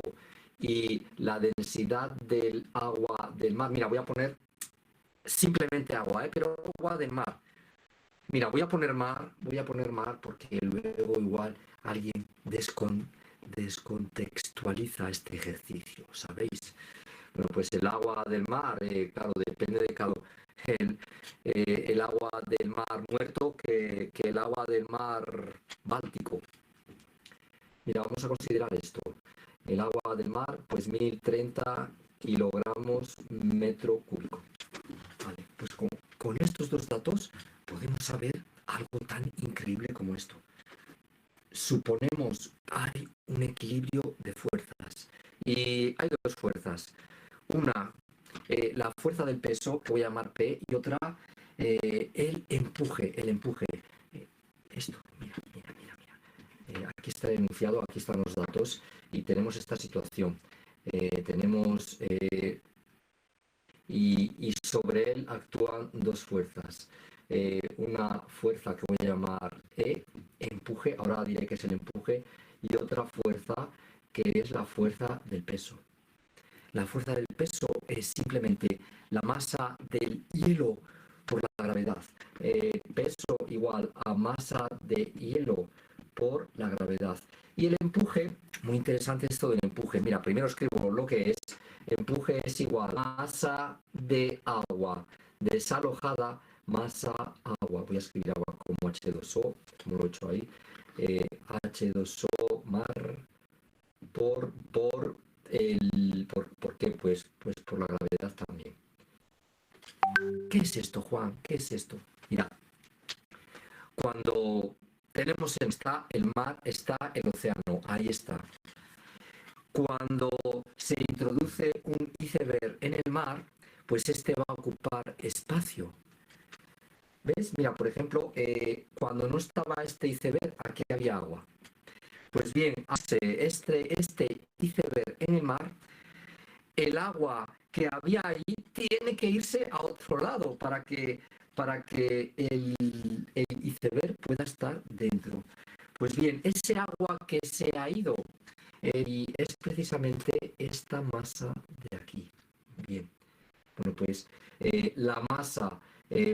Y la densidad del agua del mar, mira, voy a poner simplemente agua, pero agua del mar. Mira, voy a poner mar porque luego igual alguien descontextualiza este ejercicio, ¿sabéis? Bueno, pues el agua del mar, claro, depende de el agua del mar Muerto que el agua del mar Báltico. Mira, vamos a considerar esto. El agua del mar, pues 1030 kilogramos metro cúbico. Vale, pues con estos dos datos podemos saber algo tan increíble como esto. Suponemos hay un equilibrio de fuerzas y hay dos fuerzas. Una, la fuerza del peso, que voy a llamar P, y otra, el empuje. Esto, mira. Aquí está el enunciado, aquí están los datos y tenemos esta situación. Y sobre él actúan dos fuerzas. Una fuerza que voy a llamar E, empuje, ahora diré que es el empuje, y otra fuerza que es la fuerza del peso. La fuerza del peso es simplemente la masa del hielo por la gravedad. Peso igual a masa de hielo por la gravedad. Y el empuje, muy interesante esto del empuje. Mira, primero escribo lo que es. Empuje es igual a masa de agua desalojada, masa agua. Voy a escribir agua como H2O, como lo he hecho ahí. H2O mar ¿por qué? Pues por la gravedad también. ¿Qué es esto, Juan? ¿Qué es esto? Mira, cuando tenemos el mar, está el océano, ahí está. Cuando se introduce un iceberg en el mar, pues este va a ocupar espacio. ¿Ves? Mira, por ejemplo, cuando no estaba este iceberg, aquí había agua. Pues bien, hace este iceberg en el mar, el agua que había ahí tiene que irse a otro lado para que el iceberg pueda estar dentro. Pues bien, ese agua que se ha ido es precisamente esta masa de aquí. Bien, bueno, pues la masa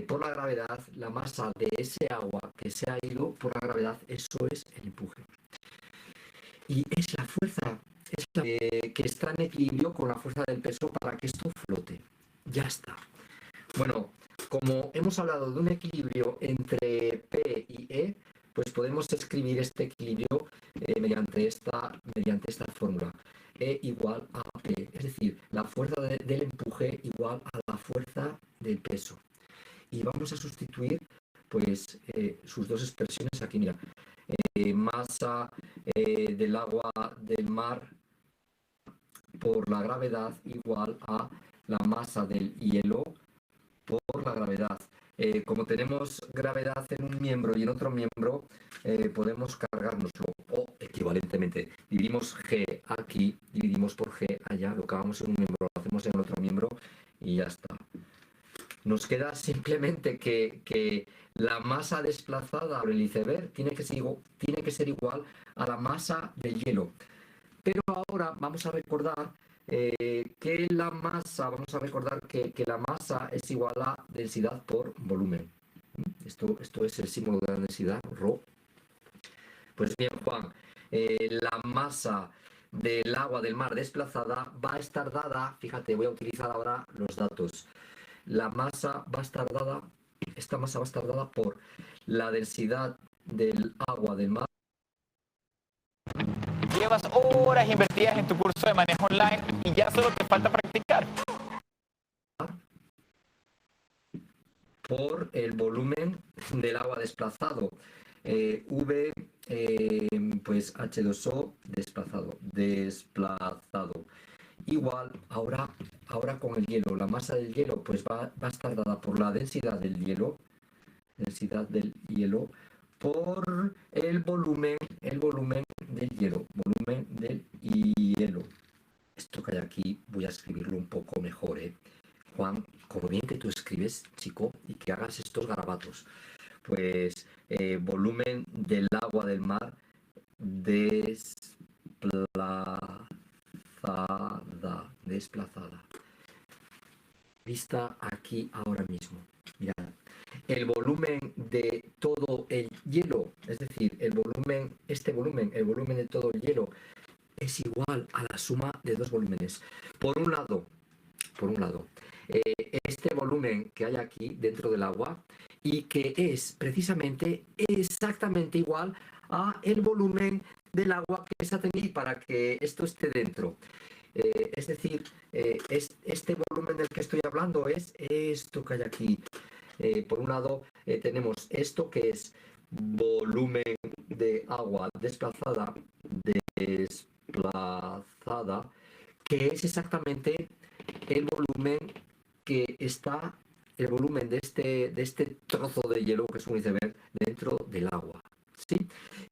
por la gravedad, la masa de ese agua que se ha ido por la gravedad, eso es el empuje. Y es la fuerza que está en equilibrio con la fuerza del peso para que esto flote. Ya está. Bueno, como hemos hablado de un equilibrio entre P y E, pues podemos escribir este equilibrio mediante esta fórmula. E igual a P, es decir, la fuerza del empuje igual a la fuerza del peso. Y vamos a sustituir pues sus dos expresiones aquí, mira. Masa del agua del mar por la gravedad igual a la masa del hielo por la gravedad. Como tenemos gravedad en un miembro y en otro miembro, podemos cargárnoslo o equivalentemente. Dividimos G aquí, dividimos por G allá, lo que hagamos en un miembro lo hacemos en el otro miembro y ya está. Nos queda simplemente que la masa desplazada por el iceberg tiene que ser igual a la masa del hielo. Pero ahora vamos a recordar que la masa es igual a densidad por volumen. Esto es el símbolo de la densidad, ρ. Pues bien, Juan, la masa del agua del mar desplazada va a estar dada, fíjate, voy a utilizar ahora los datos. La masa va a estar dada, esta masa va a estar dada por la densidad del agua del mar. Llevas horas invertidas en tu curso de manejo online y ya solo te falta practicar. Por el volumen del agua desplazado. V, pues H2O desplazado. Igual, ahora con el hielo, la masa del hielo pues va a estar dada por la densidad del hielo por el volumen del hielo, Esto que hay aquí voy a escribirlo un poco mejor, Juan, como bien que tú escribes, chico, y que hagas estos garabatos. Pues volumen del agua del mar desplazada. Vista aquí ahora mismo. Mirad. El volumen de todo el hielo, es decir, el volumen de todo el hielo es igual a la suma de dos volúmenes. Por un lado, este volumen que hay aquí dentro del agua y que es precisamente exactamente igual a el volumen del agua que se ha tenido para que esto esté dentro. Es decir, este volumen del que estoy hablando es esto que hay aquí. Por un lado tenemos esto que es volumen de agua desplazada, que es exactamente el volumen que está, el volumen de este trozo de hielo que es un iceberg dentro del agua. ¿Sí?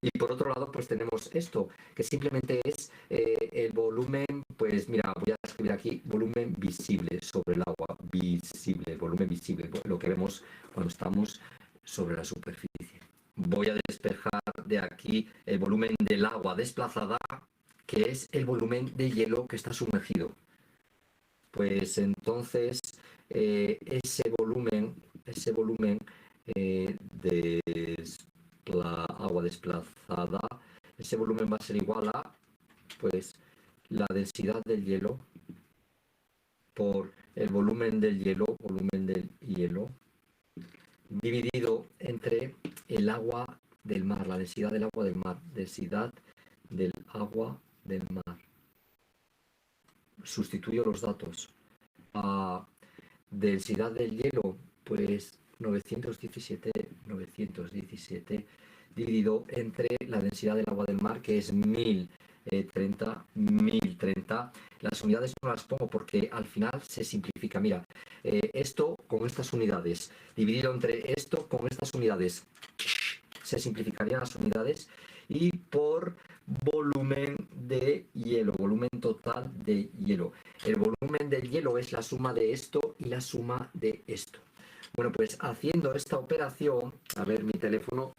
Y por otro lado, pues tenemos esto, que simplemente es el volumen, pues mira, voy a escribir aquí, volumen visible sobre el agua, visible, volumen visible, lo que vemos cuando estamos sobre la superficie. Voy a despejar de aquí el volumen del agua desplazada, que es el volumen de hielo que está sumergido. Pues entonces ese volumen de agua desplazada, ese volumen va a ser igual a pues la densidad del hielo por el volumen del hielo dividido entre el agua del mar, la densidad del agua del mar, densidad del agua del mar. Sustituyo los datos. A densidad del hielo, pues 917 dividido entre la densidad del agua del mar, que es 1030. Las unidades no las pongo porque al final se simplifica. Mira, esto con estas unidades, dividido entre esto con estas unidades, se simplificarían las unidades, y por volumen de hielo, volumen total de hielo. El volumen del hielo es la suma de esto y la suma de esto. Bueno, pues haciendo esta operación, a ver mi teléfono,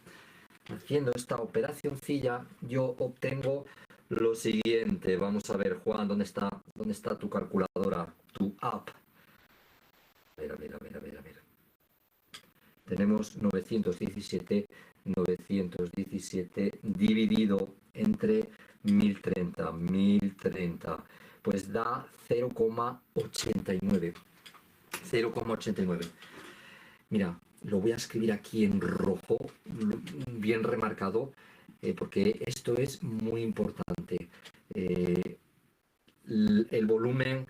haciendo esta operacioncilla, yo obtengo lo siguiente. Vamos a ver, Juan, ¿dónde está tu calculadora, tu app? A ver. Tenemos 917 dividido entre 1030, pues da 0,89. Mira, lo voy a escribir aquí en rojo, bien remarcado, porque esto es muy importante. El volumen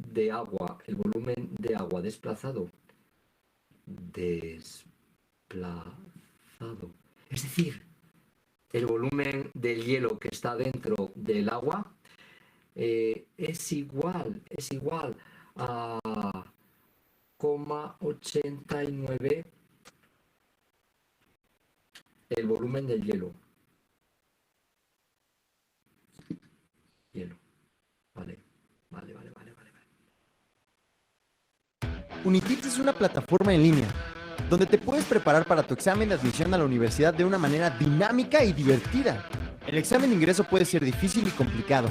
de agua desplazado. Es decir, el volumen del hielo que está dentro del agua es igual a 0,89 el volumen del hielo. Vale. Unitips es una plataforma en línea donde te puedes preparar para tu examen de admisión a la universidad de una manera dinámica y divertida. El examen de ingreso puede ser difícil y complicado,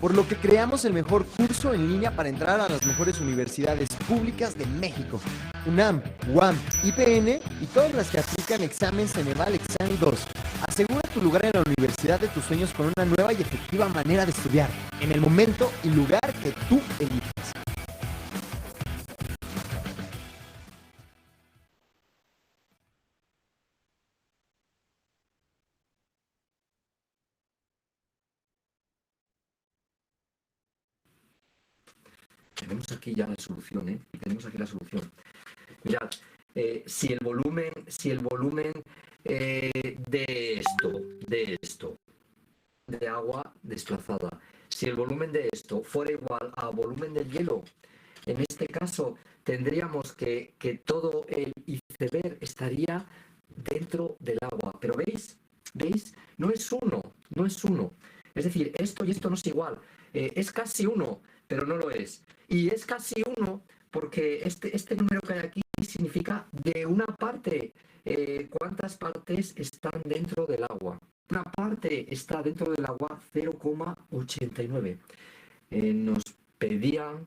por lo que creamos el mejor curso en línea para entrar a las mejores universidades públicas de México: UNAM, UAM, IPN y todas las que aplican examen Ceneval Examen 2. Asegura tu lugar en la universidad de tus sueños con una nueva y efectiva manera de estudiar, en el momento y lugar que tú elijas. Tenemos aquí ya la solución, Mirad, si el volumen de esto, de agua desplazada, si el volumen de esto fuera igual a volumen del hielo, en este caso tendríamos que todo el iceberg estaría dentro del agua. Pero ¿veis? No es uno. Es decir, esto y esto no es igual. Es casi uno, pero no lo es. Y es casi uno porque este número que hay aquí significa de una parte. ¿Cuántas partes están dentro del agua? Una parte está dentro del agua, 0,89. Nos pedían,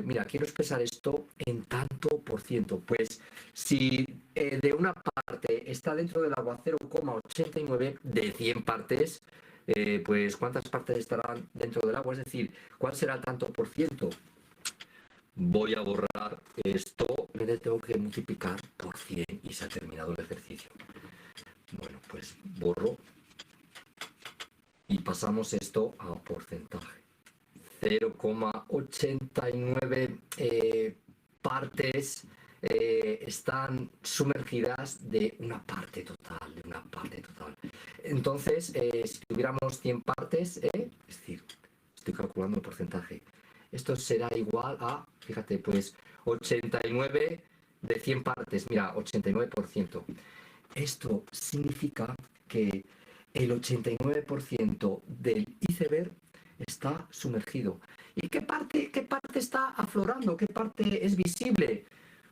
mira, quiero expresar esto en tanto por ciento. Pues si de una parte está dentro del agua 0,89 de 100 partes, pues ¿cuántas partes estarán dentro del agua? Es decir, ¿cuál será el tanto por ciento? Voy a borrar esto. Le tengo que multiplicar por 100 y se ha terminado el ejercicio. Bueno, pues borro. Y pasamos esto a porcentaje. 0,89 partes están sumergidas de una parte total, Entonces, si tuviéramos 100 partes, es decir, estoy calculando el porcentaje, esto será igual a, fíjate, pues 89 de 100 partes, mira, 89%. Esto significa que el 89% del iceberg está sumergido. ¿Y qué parte está aflorando? ¿Qué parte es visible?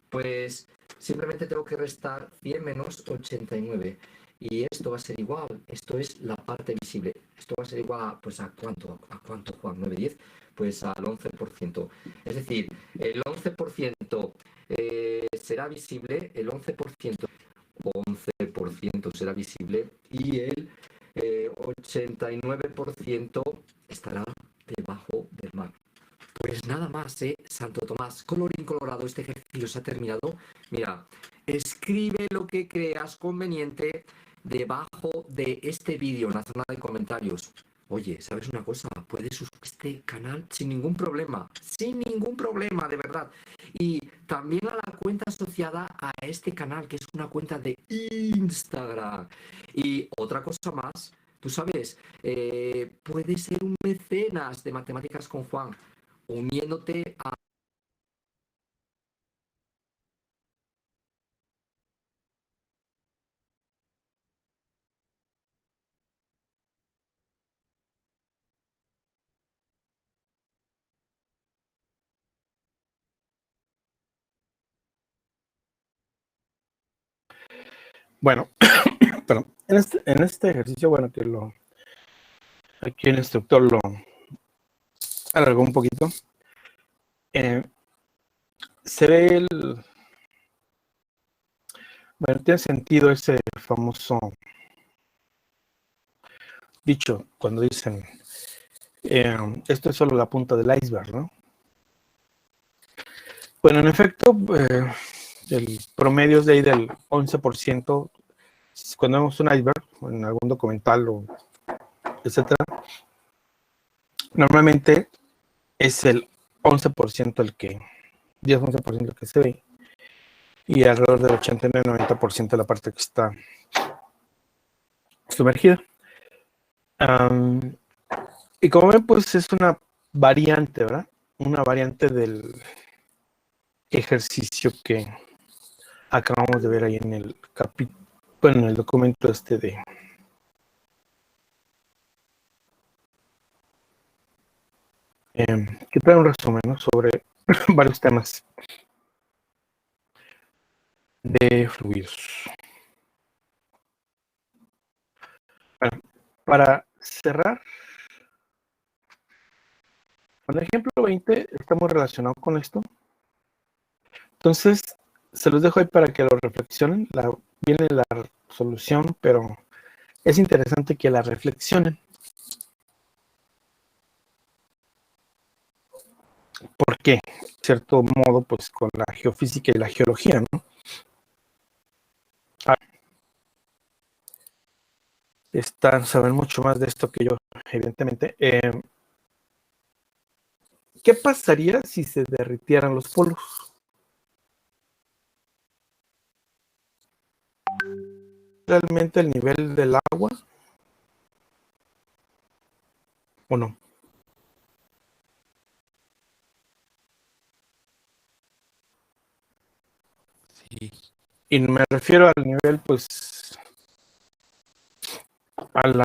Pues simplemente tengo que restar 100 menos 89. Y esto va a ser igual, esto es la parte visible. Esto va a ser igual a, pues ¿a cuánto, Juan? ¿9, 10? Pues al 11%. Es decir, el 11% será visible, el 11% será visible y el 89% estará debajo del mar. Pues nada más, Santo Tomás. Colorín colorado, este ejercicio se ha terminado. Mira, escribe lo que creas conveniente debajo de este vídeo en la zona de comentarios. Oye, ¿sabes una cosa? Puedes suscribirte a este canal sin ningún problema, de verdad. Y también a la cuenta asociada a este canal, que es una cuenta de Instagram. Y otra cosa más, tú sabes, puedes ser un mecenas de Matemáticas con Juan, uniéndote a... Bueno, perdón. En este ejercicio, bueno, que aquí el instructor lo alargó un poquito. Se ve bueno, tiene sentido ese famoso dicho cuando dicen esto es solo la punta del iceberg, ¿no? Bueno, en efecto, el promedio es de ahí del 11%. Cuando vemos un iceberg, en algún documental o etcétera, normalmente es el 11% el que, 10-11% el que se ve, y alrededor del 89-90% de la parte que está sumergida. Y como ven, pues es una variante, ¿verdad? Una variante del ejercicio que acabamos de ver ahí en el capítulo, bueno, en el documento este que trae un resumen, ¿no? Sobre varios temas de fluidos. Bueno, para cerrar, con el ejemplo 20 está muy relacionado con esto. Entonces, se los dejo ahí para que lo reflexionen. Viene la solución, pero es interesante que la reflexionen. ¿Por qué? De cierto modo, pues con la geofísica y la geología, ¿no? Saben mucho más de esto que yo, evidentemente. ¿Qué pasaría si se derritieran los polos? ¿Realmente el nivel del agua? ¿O no? Sí. Y me refiero al nivel, pues, pues al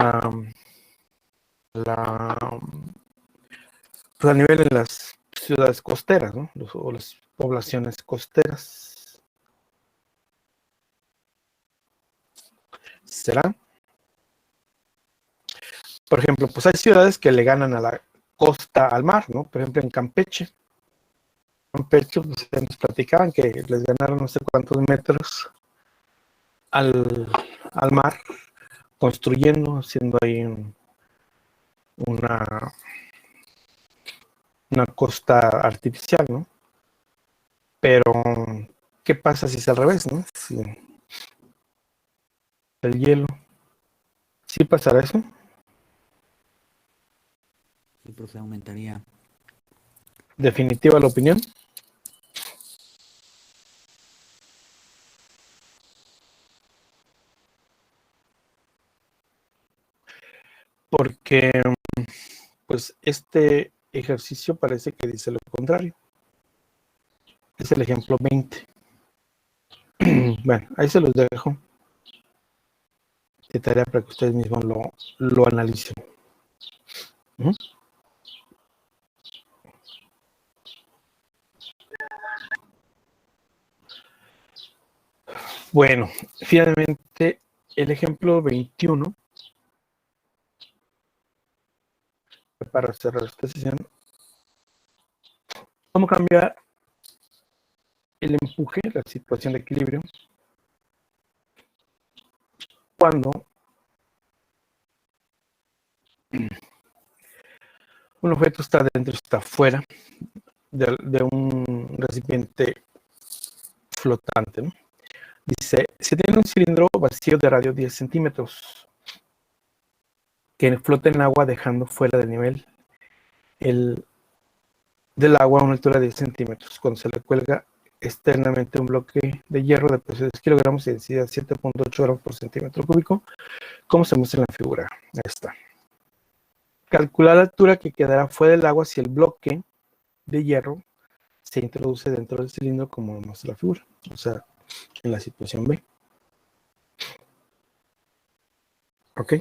nivel en las ciudades costeras, ¿no? O las poblaciones costeras. ¿Será? Por ejemplo, pues hay ciudades que le ganan a la costa al mar, ¿no? Por ejemplo, en Campeche. Campeche, pues nos platicaban que les ganaron no sé cuántos metros al mar, construyendo, haciendo ahí una costa artificial, ¿no? Pero, ¿qué pasa si es al revés, no? Si el hielo, ¿sí pasará eso? Sí, profe, aumentaría. ¿Definitiva la opinión? Porque, pues, este ejercicio parece que dice lo contrario. Es el ejemplo 20. Bueno, ahí se los dejo de tarea para que ustedes mismos lo analicen. ¿Mm? Bueno, finalmente el ejemplo 21, para cerrar esta sesión, ¿cómo cambiar el empuje, la situación de equilibrio, cuando un objeto está dentro y está fuera de un recipiente flotante, ¿no? Dice, si tiene un cilindro vacío de radio 10 centímetros que flota en agua dejando fuera del nivel del agua a una altura de 10 centímetros, cuando se le cuelga externamente un bloque de hierro de peso de 10 kilogramos y densidad 7.8 gramos por centímetro cúbico, como se muestra en la figura. Ahí está. Calcular la altura que quedará fuera del agua si el bloque de hierro se introduce dentro del cilindro, como muestra la figura, o sea, en la situación B. ¿Ok?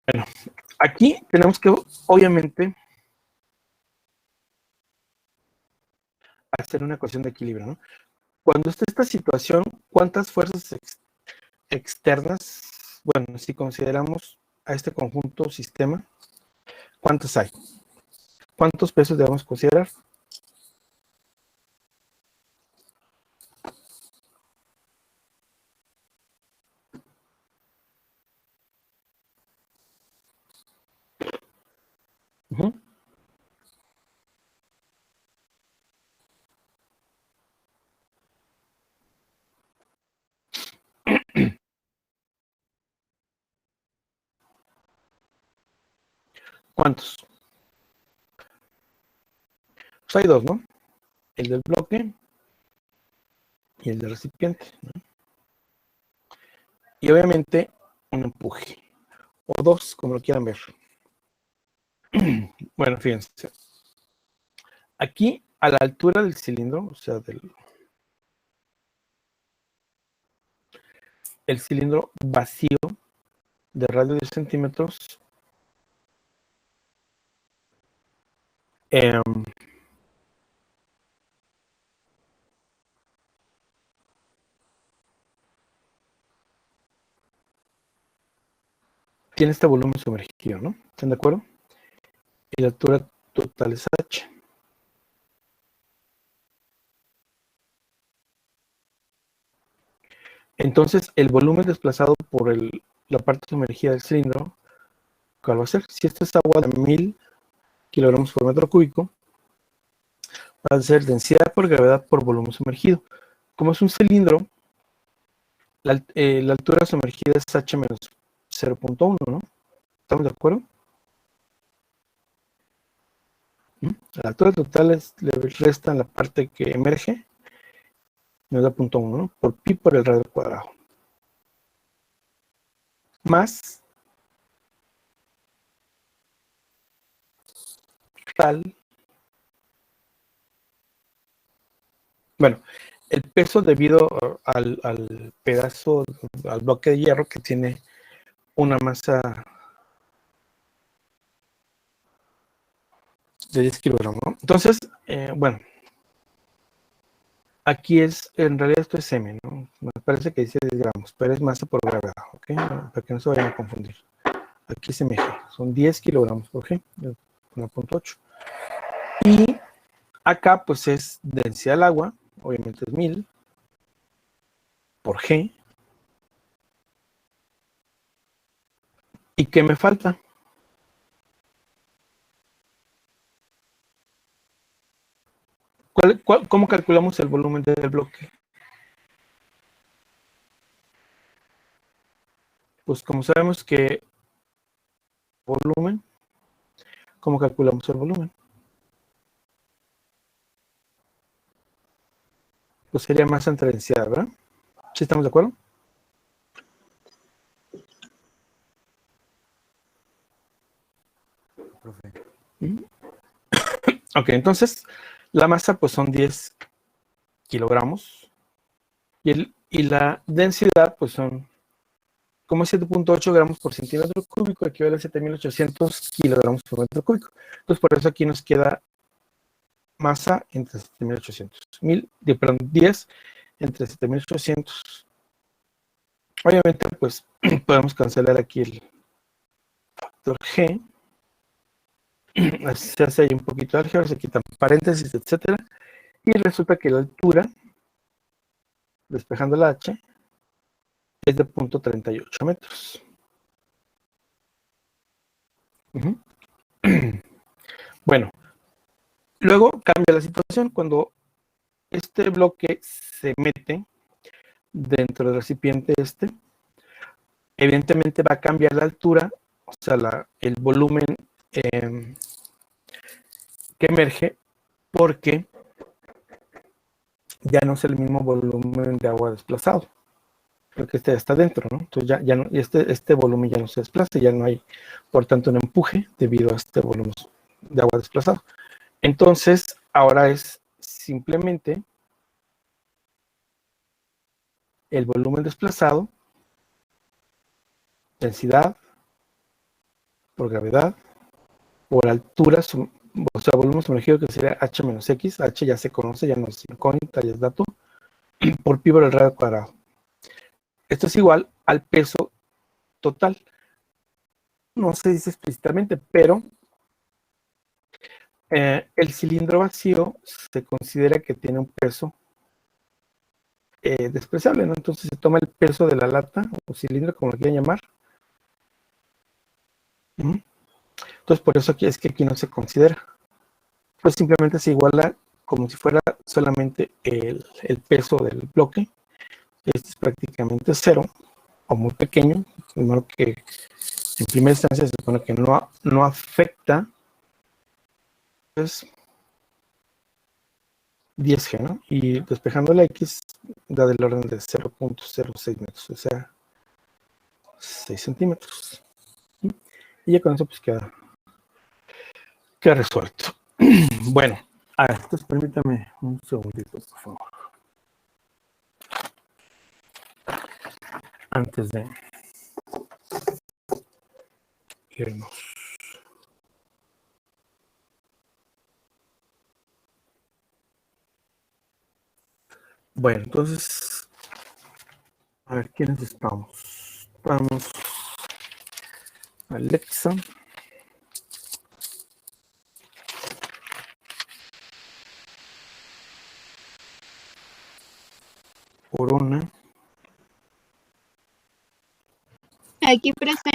Bueno, aquí tenemos que, obviamente, hacer una ecuación de equilibrio, ¿no? Cuando está esta situación, ¿cuántas fuerzas externas, bueno, si consideramos a este conjunto sistema, cuántas hay? ¿Cuántos pesos debemos considerar? Uh-huh. ¿Cuántos? Pues hay dos, ¿no? El del bloque y el del recipiente, ¿no? Y obviamente un empuje, o dos, como lo quieran ver. Bueno, fíjense. Aquí, a la altura del cilindro, o sea, el cilindro vacío de radio 10 centímetros, tiene este volumen sumergido, ¿no? ¿Están de acuerdo? Y la altura total es h. Entonces, el volumen desplazado por la parte sumergida del cilindro, ¿cuál va a ser? Si esta es agua de 1000 kilogramos por metro cúbico, va a ser densidad por gravedad por volumen sumergido. Como es un cilindro, la altura sumergida es h menos 0.1, ¿no? ¿Estamos de acuerdo? La altura total le resta en la parte que emerge, nos da 0.1, ¿no? Por pi por el radio al cuadrado. Más tal. Bueno, el peso debido al pedazo, al bloque de hierro que tiene una masa de 10 kilogramos, ¿no? Entonces, bueno, aquí en realidad esto es m, ¿no? Me parece que dice 10 gramos, pero es masa por gravedad, ¿ok? Para que no se vayan a confundir. Aquí es mg, son 10 kilogramos por g, 1.8. Y acá, pues es densidad del agua, obviamente es 1000 por g. ¿Y qué me falta? ¿Cómo calculamos el volumen del bloque? Pues como sabemos que volumen, ¿cómo calculamos el volumen? Pues sería masa entre densidad, ¿verdad? ¿Sí estamos de acuerdo? Profe. Ok, entonces la masa pues son 10 kilogramos y la densidad pues son como 7.8 gramos por centímetro cúbico, equivale a 7.800 kilogramos por metro cúbico. Entonces por eso aquí nos queda masa entre 7.800, perdón, 10 entre 7.800. Obviamente pues podemos cancelar aquí el factor G. Se hace ahí un poquito de álgebra, se quitan paréntesis, etcétera, y resulta que la altura, despejando la H, es de 0.38 metros. Bueno, luego cambia la situación cuando este bloque se mete dentro del recipiente evidentemente va a cambiar la altura, o sea, el volumen que emerge, porque ya no es el mismo volumen de agua desplazado, porque este ya está dentro, ¿no? Entonces ya no, este volumen ya no se desplaza, ya no hay, por tanto, un empuje debido a este volumen de agua desplazado. Entonces, ahora es simplemente el volumen desplazado, densidad, por gravedad, por altura, o sea, volumen sumergido, que sería H menos X. H ya se conoce, ya no es incógnita, ya es dato, por pi por el radio cuadrado. Esto es igual al peso total. No se dice explícitamente, pero el cilindro vacío se considera que tiene un peso despreciable, ¿no? Entonces se toma el peso de la lata o cilindro, como lo quieran llamar. Entonces por eso es que aquí no se considera. Pues simplemente se iguala como si fuera solamente el peso del bloque. Este es prácticamente cero o muy pequeño, de modo que en primera instancia se supone que no afecta, pues 10G, ¿no? Y despejando la X da del orden de 0.06 metros, o sea, 6 centímetros. Y ya con eso pues queda resuelto. Bueno, a ver, entonces permítame un segundito, por favor. Antes de irnos. Bueno, entonces, a ver, ¿quiénes estamos? Estamos Alexa, Corona, Aquí presente.